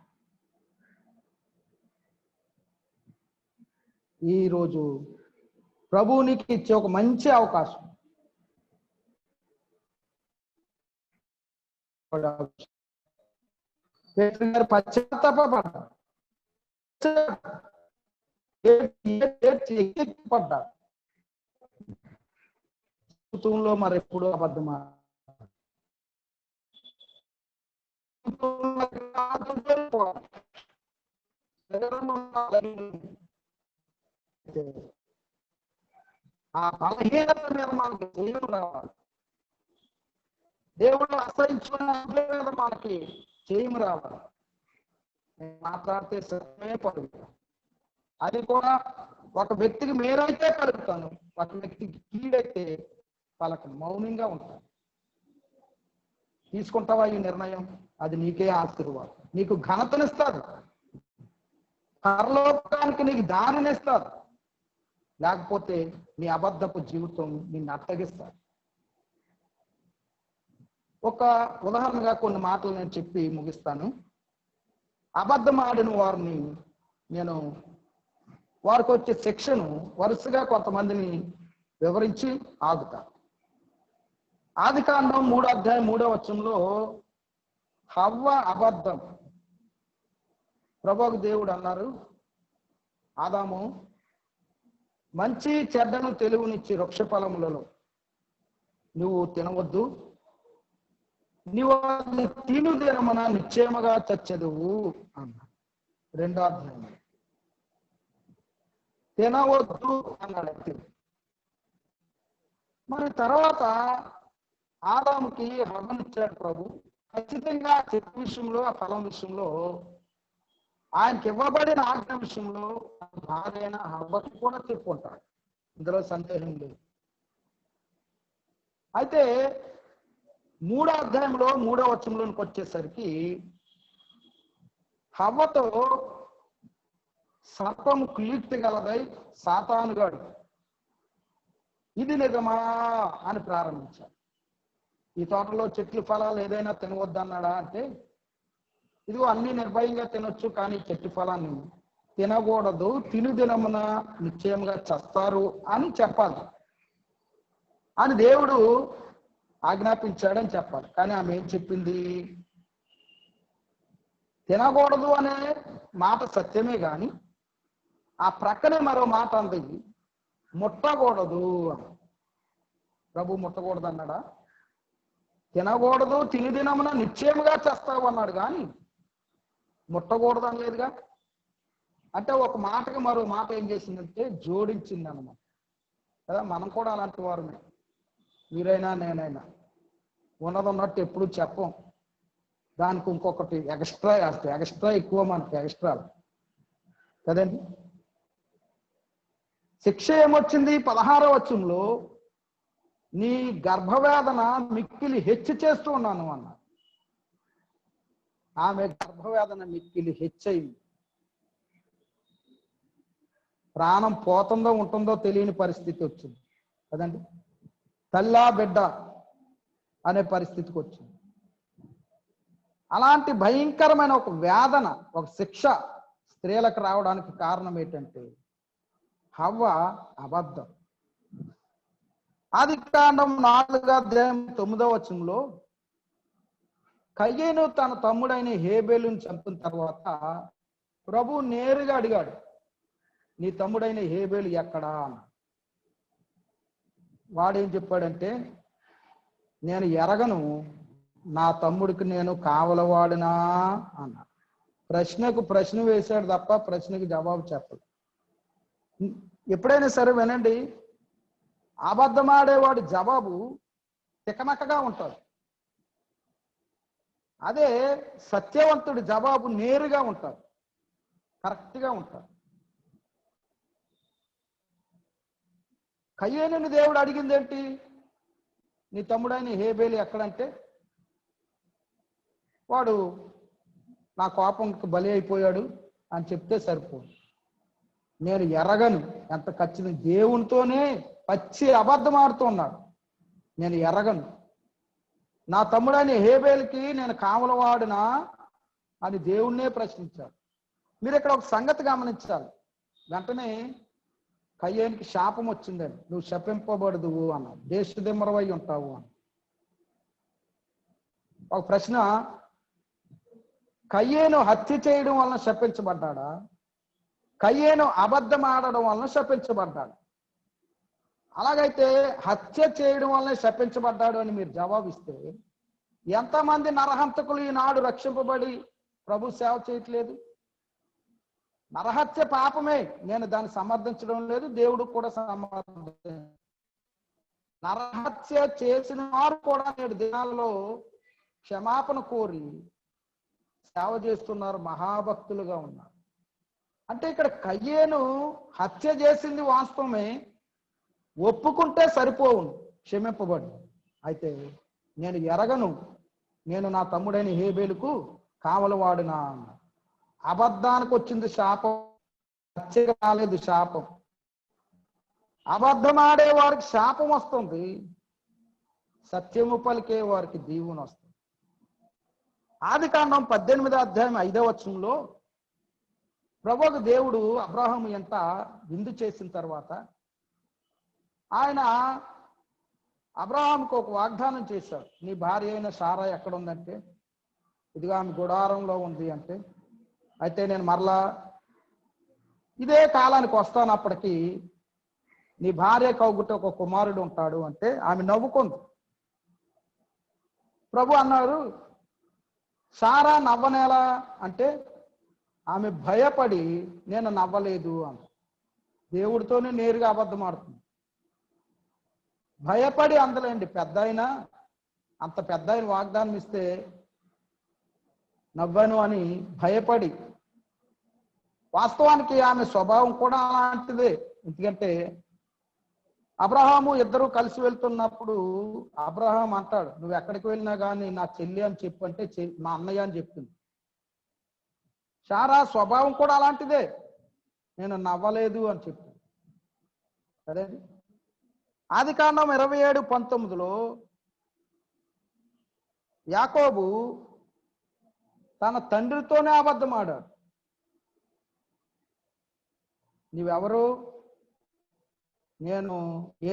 ఈరోజు ప్రభువు నీకు ఇచ్చే ఒక మంచి అవకాశం. పేతురు గారు పశ్చాత్తాపడ్డారు, పడ్డారు. జీవితంలో మరెప్పుడు అబద్ధమా? ఆ బలహీనత మీద మనకి జయం రావాలి. దేవుడు అసహించుకున్న మీద మనకి జయం రావాలి. మాట్లాడితే సత్యమే పలుకుతాను. అది కూడా ఒక వ్యక్తికి మేరైతే పలుకుతాను, ఒక వ్యక్తికి కీడైతే పలకను, మౌనంగా ఉంటాను. తీసుకుంటావా ఈ నిర్ణయం? అది నీకే ఆశీర్వాదం, నీకు ఘనతనిస్తారు, పరలోకానికి నీకు దారినిస్తారు. లేకపోతే నీ అబద్ధపు జీవితం నిన్ను అట్టగిస్తారు. ఒక ఉదాహరణగా కొన్ని మాటలు నేను చెప్పి ముగిస్తాను. అబద్ధం ఆడిన వారిని నేను వారికి వచ్చే శిక్షను వరుసగా కొంతమందిని వివరించి ఆగుతా. ఆదికాండం 3వ అధ్యాయం 3వ వచనంలో హవ్వ అబద్ధం. ప్రభువు దేవుడు అన్నారు, ఆదాము మంచి చెడ్డను తెలివినిచ్చి వృక్ష ఫలములలో నువ్వు తినవద్దు, నీవు తిను దినమున నిశ్చయముగా చచ్చెదవు అన్నా. 2వ అధ్యాయం తినవద్దు అన్నాడు. మరి తర్వాత ఆదాముకి హవ్వనిచ్చాడు ప్రభు. ఖచ్చితంగా చెట్టు విషయంలో, ఆ ఫలం విషయంలో, ఆయనకి ఇవ్వబడిన ఆజ్ఞ విషయంలో భార్యైన హవ్వకి కూడా చెప్పుకుంటాడు, ఇందులో సందేహం లేదు. అయితే 3వ అధ్యాయంలో 3వ వచనంలోకి వచ్చేసరికి హవ్వతో సర్పము కుయుక్తి గలదై సాతానుగాడు ఇది నిజమా అని ప్రారంభించాడు. ఈ తోటలో చెట్లు ఫలాలు ఏదైనా తినవద్దన్నాడా అంటే, ఇదిగో అన్ని నిర్భయంగా తినొచ్చు, కానీ చెట్టు ఫలాన్ని తినకూడదు, తిను దినమున నిశ్చయంగా చస్తారు అని చెప్పాలి అని దేవుడు ఆజ్ఞాపించాడని చెప్పాలి. కానీ ఆమె ఏం చెప్పింది? తినకూడదు అనే మాట సత్యమే కానీ ఆ ప్రక్కనే మరో మాట అంది, ముట్టకూడదు అని. ప్రభు ముట్టకూడదు అన్నాడా? తినకూడదు, తిని దినమున నిశ్చయముగా చేస్తావు అన్నాడు, కానీ ముట్టకూడదు అనలేదుగా. అంటే ఒక మాటకి మరో మాట ఏం చేసిందంటే జోడించింది అన్నమాట కదా. మనం కూడా అలాంటి వారమే, మీరైనా నేనైనా. ఉన్నది ఉన్నట్టు ఎప్పుడు చెప్పం, దానికి ఇంకొకటి ఎక్స్ట్రా వేస్తాయి, ఎక్స్ట్రా ఎక్కువ మనకి ఎక్స్ట్రా కదండి. శిక్ష ఏమొచ్చింది? 16వ వచనంలో నీ గర్భవేదన మిక్కిలి హెచ్చు చేస్తూ ఉన్నాను అన్న. ఆమె గర్భవేదన మిక్కిలి హెచ్చయింది. ప్రాణం పోతుందో ఉంటుందో తెలియని పరిస్థితి వచ్చింది కదండి. తల్లా బిడ్డ అనే పరిస్థితికి వచ్చింది. అలాంటి భయంకరమైన ఒక వేదన, ఒక శిక్ష స్త్రీలకు రావడానికి కారణం ఏంటంటే హవ్వ అబద్ధం. ఆదికాండం 4వ అధ్యాయం 9వ వచనంలో కయ్యేను తన తమ్ముడైన హేబేలుని చంపిన తర్వాత ప్రభు నేరుగా అడిగాడు, నీ తమ్ముడైన హేబేలు ఎక్కడా అన్నాడు. వాడేం చెప్పాడంటే, నేను ఎరగను, నా తమ్ముడికి నేను కావలవాడినా అన్నాడు. ప్రశ్నకు ప్రశ్న వేశాడు తప్ప ప్రశ్నకు జవాబు చెప్పదు. ఎప్పుడైనా సరే వినండి, అబద్ధమాడేవాడి జవాబు తికమకగా ఉంటుంది. అదే సత్యవంతుడి జవాబు నేరుగా ఉంటుంది, కరెక్ట్గా ఉంటుంది. కయ్యేనుని దేవుడు అడిగింది ఏంటి? నీ తమ్ముడైన హేబేలు ఎక్కడంటే, వాడు నా కోపంకి బలి అయిపోయాడు అని చెప్తే సరిపోదు. నేను ఎరగను, ఎంత ఖచ్చితంగా దేవునితోనే పచ్చి అబద్ధం ఆడుతూ ఉన్నాడు. నేను ఎరగను, నా తమ్ముడైన హేబేలుకి నేను కావలవాడినా అని దేవుణ్ణే ప్రశ్నించాడు. మీరు ఇక్కడ ఒక సంగతి గమనించాలి. వెంటనే కయ్యేనికి శాపం వచ్చిందని, నువ్వు శపింపబడదువు అన్నాడు, దేశదిమ్మరవై ఉంటావు అని. ఒక ప్రశ్న, కయ్యేను హత్య చేయడం వలన శపించబడ్డాడా, కయ్యేను అబద్ధం ఆడడం వలన శపించబడ్డాడు? అలాగైతే హత్య చేయడం వల్లనే శపించబడ్డాడు అని మీరు జవాబిస్తే, ఎంతమంది నరహంతకులు ఈనాడు రక్షింపబడి ప్రభు సేవ చేయట్లేదు? నరహత్య పాపమే, నేను దాన్ని సమర్థించడం లేదు, దేవుడు కూడా సమర్థించలేదు. నరహత్య చేసిన వారు కూడా నేడు దినాల్లో క్షమాపణ కోరి సేవ చేస్తున్నారు, మహాభక్తులుగా ఉన్నారు. అంటే ఇక్కడ కయ్యేను హత్య చేసింది వాస్తవమే, ఒప్పుకుంటే సరిపోవును, క్షమింపబడి. అయితే నేను ఎరగను, నేను నా తమ్ముడైన హేబేలుకు కావలవాడినా. అబద్ధానికి వచ్చింది శాపం, హత్యకు రాలేదు శాపం. అబద్ధం ఆడే వారికి శాపం వస్తుంది, సత్యము పలికే వారికి దీవెన వస్తుంది. ఆదికాండం 18వ అధ్యాయం 5వ వచనంలో ప్రభువు దేవుడు అబ్రాహాము ఎంత విందు చేసిన తర్వాత ఆయన అబ్రాహాముకు ఒక వాగ్దానం చేశాడు. నీ భార్య అయిన సారా ఎక్కడ ఉందంటే, ఇదిగా ఆమె గుడారంలో ఉంది అంటే, అయితే నేను మరలా ఇదే కాలానికి వస్తాను, అప్పటికి నీ భార్య కౌగుట ఒక కుమారుడు ఉంటాడు అంటే ఆమె నవ్వుకుంది. ప్రభు అన్నారు, సారా నవ్వనేలా అంటే ఆమె భయపడి నేను నవ్వలేదు అంట. దేవుడితోనే నేరుగా అబద్ధం ఆడుతుంది. భయపడి అందలేండి, పెద్ద అయినా అంత పెద్ద అయిన వాగ్దానం ఇస్తే నవ్వను అని భయపడి. వాస్తవానికి ఆమె స్వభావం కూడా అలాంటిదే. ఎందుకంటే అబ్రహాము ఇద్దరు కలిసి వెళ్తున్నప్పుడు అబ్రహాం అంటాడు, నువ్వు ఎక్కడికి వెళ్ళినా కానీ నా చెల్లి అని చెప్పు అంటే మా అన్నయ్య అని చెప్పింది. సారా స్వభావం కూడా అలాంటిదే, నేను నవ్వలేదు అని చెప్పింది. సరే, ఆదికాండం 27:19లో యాకోబు తన తండ్రితోనే అబద్ధం ఆడాడు. నీవెవరు? నేను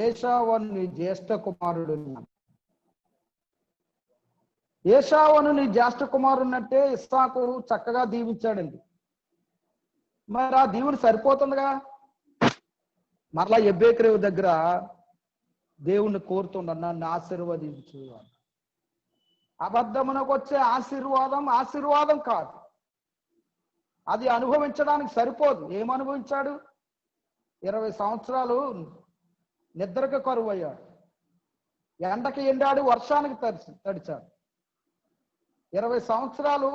ఏశావును నీ జ్యేష్ఠ కుమారుడు. ఏశావును నీ జ్యేష్ఠ కుమారుడు అంటే ఇస్సాకు చక్కగా దీవించాడండి. మరి ఆ దీవుని సరిపోతుందిగా, మరలా ఎబ్బేకరేవు దగ్గర దేవుణ్ణి కోరుతున్నాడు, నన్ను ఆశీర్వదించు. అబద్ధమునకు వచ్చే ఆశీర్వాదం కాదు, అది అనుభవించడానికి సరిపోదు. ఏం అనుభవించాడు? 20 సంవత్సరాలు నిద్రకు కరువు అయ్యాడు, ఎండకి ఎండాడు, వర్షానికి తడిచాడు. 20 సంవత్సరాలు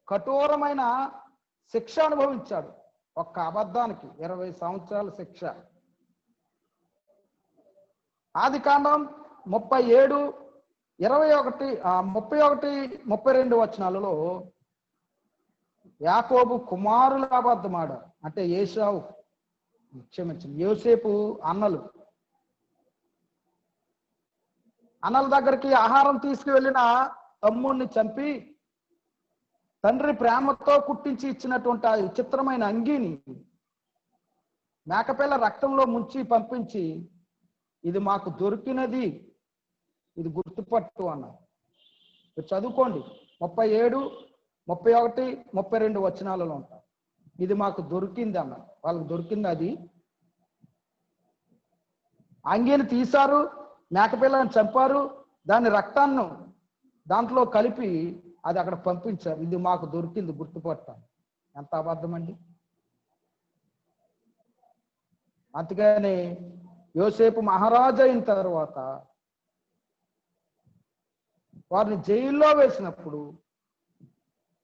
కఠోరమైన శిక్ష అనుభవించాడు. ఒక్క అబద్ధానికి 20 సంవత్సరాల శిక్ష. ఆదికాండం 37, 21, 31, 32 వచనాలలో యాకోబు కుమారుల అబద్ధమాడారు. అంటే ఏశావు, క్షమించండి, యోసేపు అన్నల దగ్గరికి ఆహారం తీసుకువెళ్ళిన తమ్ముడిని చంపి తండ్రి ప్రేమతో కుట్టించి ఇచ్చినటువంటి ఆ విచిత్రమైన అంగీని మేకపిల్ల రక్తంలో ముంచి పంపించి, ఇది మాకు దొరికినది, ఇది గుర్తుపట్టు అన్నారు. చదువుకోండి, 37, 31, 32 వచనాలలో ఉంటారు. ఇది మాకు దొరికింది అన్నారు. వాళ్ళకి దొరికింది అది. అంగీని తీశారు, మేకపిల్లని చంపారు, దాని రక్తాన్ని దాంట్లో కలిపి అది అక్కడ పంపించారు. ఇది మాకు దొరికింది, గుర్తుపట్టాను. ఎంత అబద్ధం అండి! అందుకని యోసేపు మహారాజు అయిన తర్వాత వారిని జైల్లో వేసినప్పుడు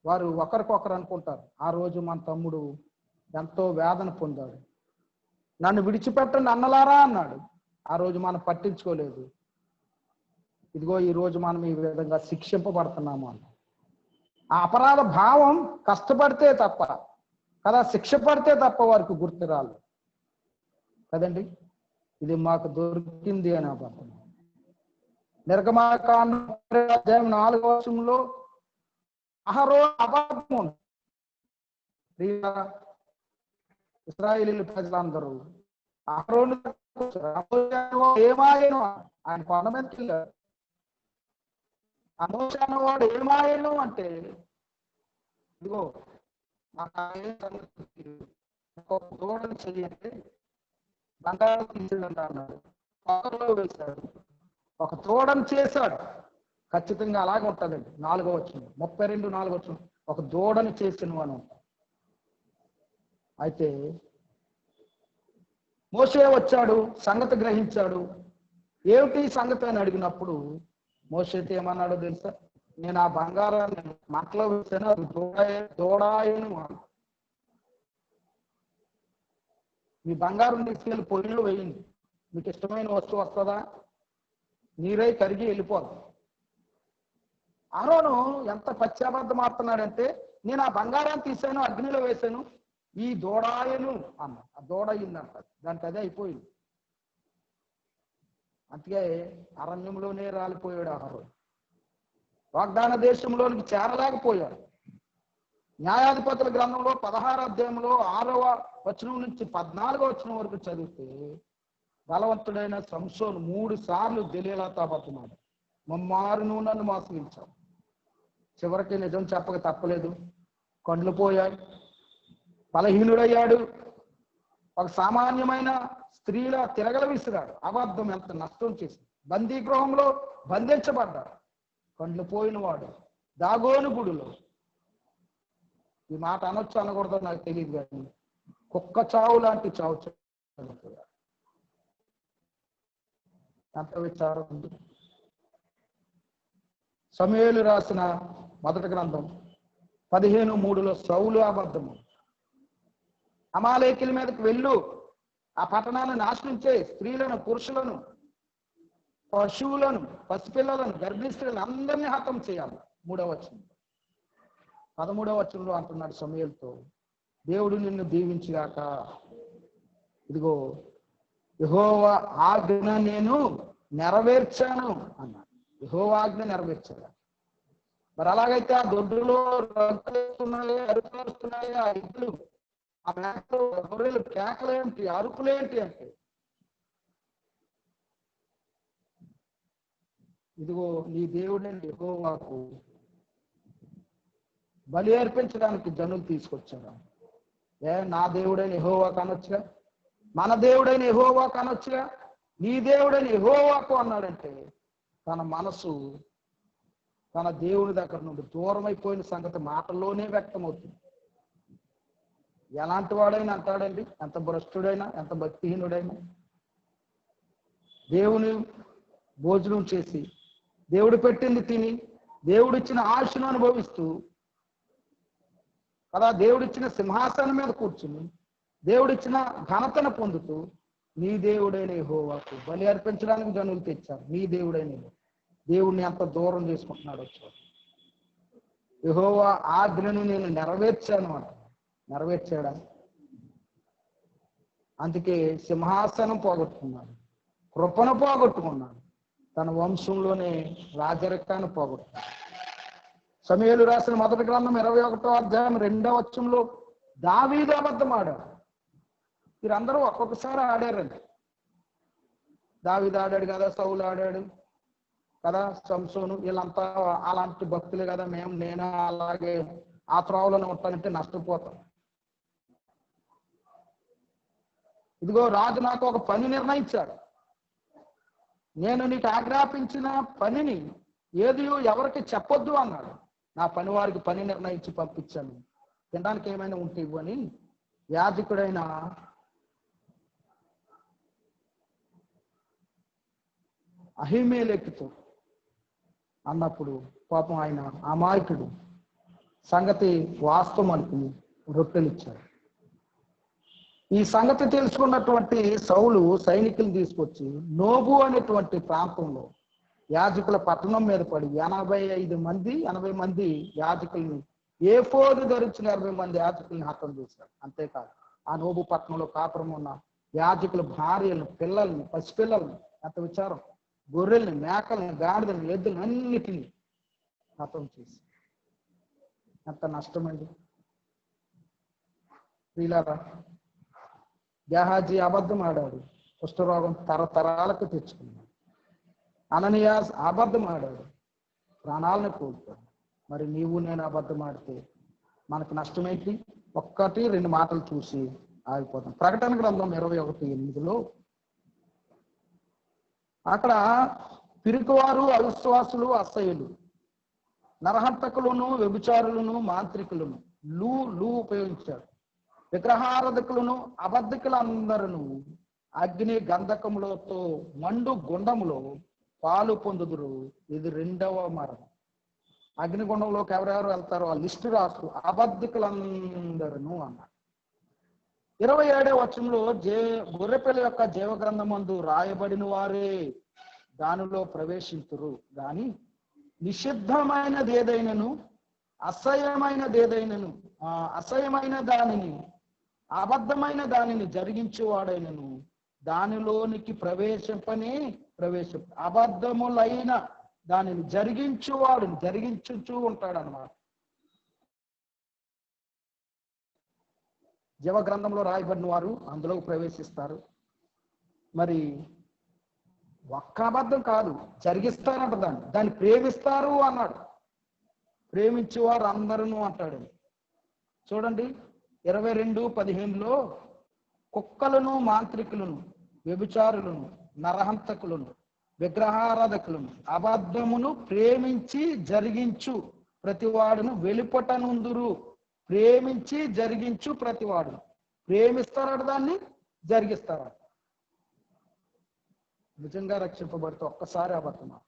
వారు ఒకరికొకరు అనుకుంటారు, ఆ రోజు మన తమ్ముడు ఎంతో వేదన పొందాడు, నన్ను విడిచిపెట్టండి అన్నలారా అన్నాడు. ఆ రోజు మనం పట్టించుకోలేదు, ఇదిగో ఈ రోజు మనం ఈ విధంగా శిక్షింపబడుతున్నాము అన్న ఆ అపరాధ భావం కష్టపడితే తప్ప కదా, శిక్ష పడితే తప్ప వారికి గుర్తు రాదు కదండి. ఇది మాకు దొరికింది అని అబద్ధం. నిర్గమాకాండం 4వ వచనంలో అహరోను అబద్ధం. ఇశ్రాయేలీయుల ప్రజలందరూ అహరోను ఏమాయను, ఆయన కొండ మీదకి వెళ్ళారు. మోషే అన్నవాడు ఏమాయను అంటే, ఇదిగో ఒక దూడని చెయ్యంటే బంగారం తీసేదంట అన్నాడు. పొగలో వేశాడు, ఒక దూడని చేశాడు. ఖచ్చితంగా అలాగే ఉంటుందండి. 4వ వచనం 32, 4వ వచనం, ఒక దూడని చేసిన అని ఉంటాం. అయితే మోషే వచ్చాడు, సంగతి గ్రహించాడు. ఏమిటి సంగతి అని అడిగినప్పుడు మోషేతో ఏమన్నాడో తెలుసా? నేను ఆ బంగారాన్ని మంటలో వేసాను, అది దూడాయను. మీ బంగారం తీసుకెళ్ళి పొయ్యిలో వేయండి, మీకు ఇష్టమైన వస్తువు వస్తుందా? నీరై కరిగి వెళ్ళిపోదు. అహరోను ఎంత పశ్చాబద్ధం ఆడుతున్నాడంటే, నేను ఆ బంగారాన్ని తీసాను, అగ్నిలో వేశాను, ఈ దూడాయను అన్న. ఆ దూడ అయిందంట, దానికి అదే అయిపోయింది. అందుకే అరణ్యంలోనే రాలిపోయాడు అహరోను. వాగ్దాన దేశంలోనికి చేరలేకపోయాడు. న్యాయాధిపతుల గ్రంథంలో 16వ అధ్యాయంలో 6వ వచనం నుంచి 14వ వచనం వరకు చదివితే, బలవంతుడైన సంసోను 3 సార్లు దెలీలాతో అబద్ధమాడు, ముమ్మారు నువ్వు నన్ను మోసగించావు. చివరికి నిజం చెప్పక తప్పలేదు, కండ్లు పోయాయి, బలహీనుడయ్యాడు, ఒక సామాన్యమైన స్త్రీలా తిరగల విసిరాడు. అబద్ధం ఎంత నష్టం చేసింది. బందీ గృహంలో బంధించబడ్డాడు, కండ్లు పోయిన వాడు దాగోను గుడిలో. ఈ మాట అనొచ్చు అనకూడదో నాకు తెలియదు, కానీ కుక్క చావు లాంటి చావు చనిపోయాడు. ఎంత విచారం ఉంది. సమూయేలు రాసిన మొదటి గ్రంథం 15:3లో సౌలు అబద్ధము, అమాలేకీల మీదకి వెళ్ళు, ఆ పట్టణాన్ని నాశనం చేయి, స్త్రీలను, పురుషులను, పశువులను, పసిపిల్లలను, గర్భిణీ స్త్రీలను అందరినీ హతం చేయాలి. 3వ వచనం. 13వ వచనంలో అంటున్నాడు సమూయేలుతో, దేవుడు నిన్ను దీవించుగాక, ఇదిగో యెహోవా ఆజ్ఞ నేను నెరవేర్చాను అన్నాడు. యెహోవా ఆజ్ఞ నెరవేర్చాడు. మరి అలాగైతే ఆ దొడ్డులో రంగులేస్తున్నాయి, అరుపులేస్తున్నాయి, ఆ ఇడ్లు, ఆ మేకలు, గొర్రెలు కేకలేంటి, అరుపులేంటి అంటే, ఇదిగో నీ దేవుడైన యెహోవాకు బలి అర్పించడానికి జనులు తీసుకొచ్చారు. నా దేవుడైన యెహోవా కానొచ్చుగా, మన దేవుడైన యెహోవా కానొచ్చుగా, నీ దేవుడైన యెహోవాకు అన్నాడంటే, తన మనసు తన దేవుని దగ్గర నుండి దూరం అయిపోయిన సంగతి మాటల్లోనే వ్యక్తమవుతుంది. ఎలాంటి వాడైనా అంటాడండి, ఎంత భ్రష్టుడైనా, ఎంత భక్తిహీనుడైనా, దేవుని భోజనం చేసి, దేవుడు పెట్టింది తిని, దేవుడిచ్చిన ఆశను అనుభవిస్తూ కదా, దేవుడిచ్చిన సింహాసనం మీద కూర్చుని, దేవుడిచ్చిన ఘనతను పొందుతూ, నీ దేవుడైన యెహోవాకు బలి అర్పించడానికి జనులు తెచ్చారు. నీ దేవుడైన దేవుడిని ఎంత దూరం చేసుకుంటున్నాడు. యెహోవా ఆజ్ఞను నేను నెరవేర్చాను అంట. నెరవేర్చాడా? అందుకే సింహాసనం పోగొట్టుకున్నాడు, కృపను పోగొట్టుకున్నాడు, తన వంశంలోనే రాజరికాన్ని పోగొట్టుకున్నాడు. సమూయేలు రాసిన మొదటి గ్రంథం 21వ అధ్యాయం 2వ వచనంలో దావీదు అబద్ధం ఆడాడు. వీరందరూ ఒక్కొక్కసారి ఆడారండి. దావీదు ఆడాడు కదా, సౌలు ఆడాడు కదా, సంసోను, వీళ్ళంతా అలాంటి భక్తులే కదా, నేను అలాగే ఆ త్రోవలోనే ఉంటానంటే నష్టపోతాం. ఇదిగో రాజు నాకు ఒక పని నిర్ణయించాడు, నేను నీకు ఆజ్ఞాపించిన పనిని ఏది ఎవరికి చెప్పొద్దు అన్నాడు. నా పని వారికి పని నిర్ణయించి పంపించాను, తినడానికి ఏమైనా ఉంటే ఇవ్వని యాజకుడైన అహీమెలెకుతో అన్నప్పుడు పాపం ఆయన అమాయకుడు సంగతి వాస్తవం అనుకుని రొట్టెలు ఇచ్చాడు. ఈ సంగతి తెలుసుకున్నటువంటి సౌలు సైనికులు తీసుకొచ్చి నోబు అనేటువంటి ప్రాంతంలో యాజకుల పట్టణం మీద పడి 80 మంది యాజకుల్ని, ఏఫోదు ధరించిన 80 మంది యాజకుల్ని హతం చేశారు. అంతేకాదు, ఆ నోబు పట్టణంలో కాపురం ఉన్న యాజకుల భార్యలను, పిల్లల్ని, పసిపిల్లల్ని, ఎంత విచారం, గొర్రెల్ని, మేకల్ని, గాడిదల్ని, ఎద్దుల్ని అన్నిటినీ హతం చేసి, ఎంత నష్టమండి. వీళ్ళారా, గేహాజీ అబద్ధం ఆడాడు, కుష్ఠరోగం తరతరాలకు తెచ్చుకున్నాడు. అననీయాస్ అబద్ధం ఆడాడు, ప్రాణాలను కోల్పోయాడు. మరి నీవు నేను అబద్ధం ఆడితే మనకు నష్టమేంటి? 1-2 మాటలు చూసి ఆగిపోతాం. ప్రకటన గ్రంథం 21:8లో అక్కడ పిరికివారు, అవిశ్వాసులు, అసహ్యులు, నరహంతకులను, వ్యభిచారులను, మాంత్రికులను, లూ ఉపయోగించారు, విగ్రహారాధకులను, అబద్ధికులందరూ అగ్ని గంధకములతో మండు గుండములో పాలు పొందుదురు. ఇది 2వ మరణం. అగ్నిగుండంలోకి ఎవరెవరు వెళ్తారో ఆ లిస్టు రాసు, అబద్ధికులందరూ అన్నారు. 27వ వచనంలో గొర్రెపిల్ల యొక్క జీవగ్రంథమందు రాయబడిన వారే దానిలో ప్రవేశింతురు గాని నిషిద్ధమైనది ఏదైనను, అసహ్యమైనది ఏదైనను, అసహ్యమైన దానిని, అబద్ధమైన దానిని జరిగించేవాడైనను దానిలోనికి ప్రవేశం అబద్ధములైన దానిని జరిగించుచూ ఉంటాడు అన్నమాట. జీవ గ్రంథంలో రాయబడిన వారు అందులోకి ప్రవేశిస్తారు. మరి ఒక్క అబద్ధం కాదు, జరిగిస్తారంట, దాన్ని ప్రేమిస్తారు అన్నాడు. ప్రేమించేవారు అందరూ అంటాడు. చూడండి 22:15లో కుక్కలను, మాంత్రికులను, వ్యభిచారులను, నరహంతకులను, విగ్రహారాధకులను అబద్ధమును ప్రేమించి జరిగించు ప్రతివాడును వెలుపటనుందురు. ప్రేమించి జరిగించు ప్రతివాడు. ప్రేమిస్తారట, దాన్ని జరిగిస్తారట. నిజంగా రక్షింపబడితే ఒక్కసారి అబద్ధమా?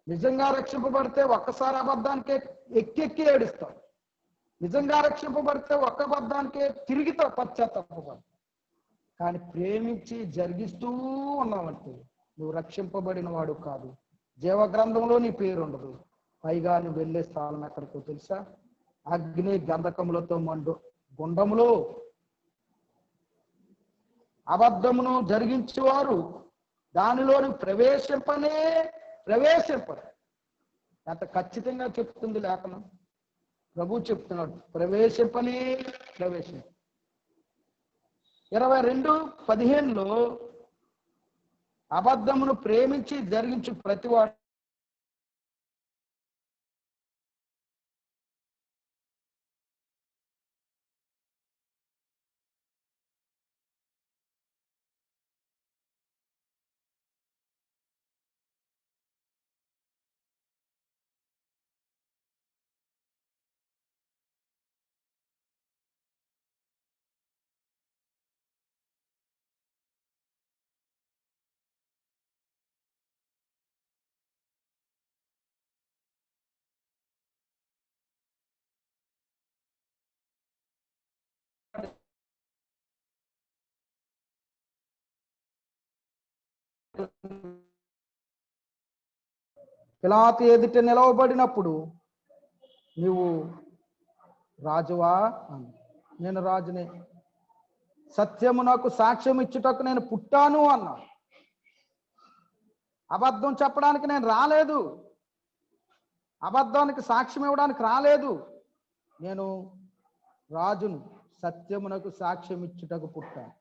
నిజంగా రక్షింపబడితే ఒక్కసారి అబద్ధానికే ఎక్కి ఏడుస్తావు. నిజంగా రక్షింపబడితే ఒక్క అబద్ధానికే తిరిగి పశ్చాత్తాపడతావు. కానీ ప్రేమించి జరిగిస్తూ ఉన్నావంటే నువ్వు రక్షింపబడిన వాడు కాదు. జీవగ్రంథంలో నీ పేరు ఉండదు. పైగా నువ్వు వెళ్ళే స్థానం ఎక్కడికో తెలుసా? అగ్ని గంధకములతో మండు గుండములో. అబద్ధమును జరిగించేవారు దానిలోని ప్రవేశింపరు. ఎంత ఖచ్చితంగా చెప్తుంది లేఖనం. ప్రభు చెప్తున్నాడు, ప్రవేశింపనే. 22:15లో అబద్ధమును ప్రేమించి జరిగించు ప్రతివాడు పిలాతు ఎదుట నిలవబడినప్పుడు నువ్వు రాజువా? నేను రాజునే. సత్యము నాకు సాక్ష్యం ఇచ్చుటకు నేను పుట్టాను అన్నా. అబద్ధం చెప్పడానికి నేను రాలేదు, అబద్ధానికి సాక్ష్యం ఇవ్వడానికి రాలేదు. నేను రాజును, సత్యమునకు సాక్ష్యం ఇచ్చుటకు పుట్టాను.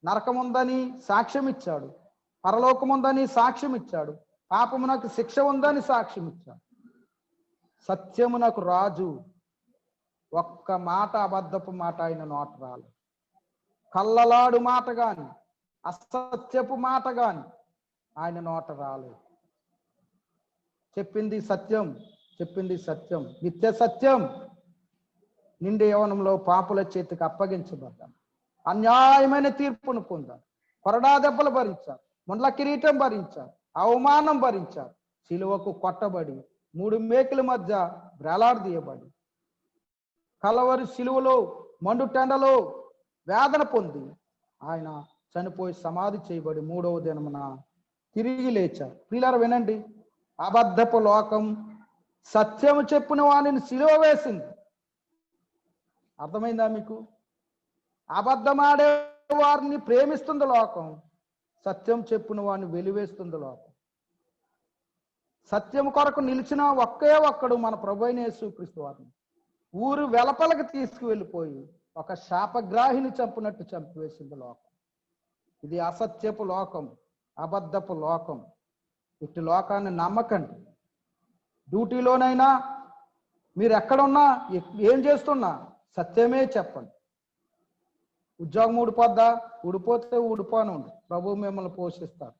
నరకముందని సాక్ష్యం ఇచ్చాడు, పరలోకముందని సాక్ష్యం ఇచ్చాడు, పాపమునకు శిక్ష ఉందని సాక్ష్యం ఇచ్చాడు. సత్యమునకు రాజు. ఒక్క మాట అబద్ధపు మాట ఆయన నోట రాలేదు. కల్లలాడు మాట గాని, అసత్యపు మాట గాని ఆయన నోట రాలేదు. చెప్పింది సత్యం, నిత్య సత్యం. నిండి యవనంలో పాపుల చేతికి అప్పగించబడ్డాను. అన్యాయమైన తీర్పును పొందారు. కొరడా దెబ్బలు భరించారు, ముండ్ల కిరీటం భరించారు, అవమానం భరించారు. సిలువకు కొట్టబడి 3 మేకుల మధ్య వేలాడదీయబడి కలవరి సిలువలో మండు టెండలో వేదన పొంది ఆయన చనిపోయి సమాధి చేయబడి 3వ దినమున తిరిగి లేచారు. ప్రియులారా వినండి, అబద్ధపు లోకం సత్యము చెప్పిన వానిని సిలువ వేసింది. అర్థమైందా మీకు? అబద్ధమాడే వారిని ప్రేమిస్తుంది లోకం, సత్యం చెప్పిన వారిని వెలివేస్తుంది లోకం. సత్యం కొరకు నిలిచిన ఒక్కే ఒక్కడు మన ప్రభువైన యేసుక్రీస్తు వారిని ఊరు వెలపలకు తీసుకువెళ్ళిపోయి ఒక శాపగ్రాహిని చంపినట్టు చంపివేసింది లోకం. ఇది అసత్యపు లోకం, అబద్ధపు లోకం. ఇటు లోకాన్ని నమ్మకండి. డ్యూటీలోనైనా మీరు ఎక్కడున్నా, ఏం చేస్తున్నా సత్యమే చెప్పండి. ఉద్యోగం ఊడిపోద్దా? ఊడిపోతే ఊడిపోనండి, ప్రభు మిమ్మల్ని పోషిస్తారు.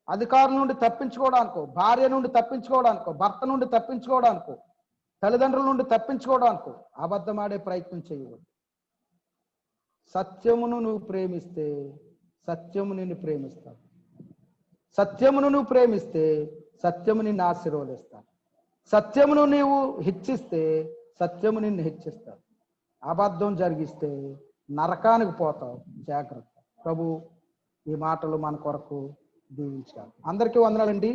అధికారుల నుండి తప్పించుకోవడానికో, భార్య నుండి తప్పించుకోవడానికో, భర్త నుండి తప్పించుకోవడానికో, తల్లిదండ్రుల నుండి తప్పించుకోవడానికో అబద్ధమాడే ప్రయత్నం చేయవద్దు. సత్యమును నువ్వు ప్రేమిస్తే సత్యము నిన్ను ప్రేమిస్తాడు. సత్యమును నువ్వు ప్రేమిస్తే సత్యము నిన్ను ఆశీర్వదిస్తాడు. సత్యమును నీవు హెచ్చిస్తే సత్యము నిన్ను హెచ్చిస్తాడు. అబద్ధం జరిగిస్తే నరకానికి పోతావు. జాగ్రత్త. ప్రభు ఈ మాటలు మన కొరకు దీవించాలి. అందరికీ వందనాలండి.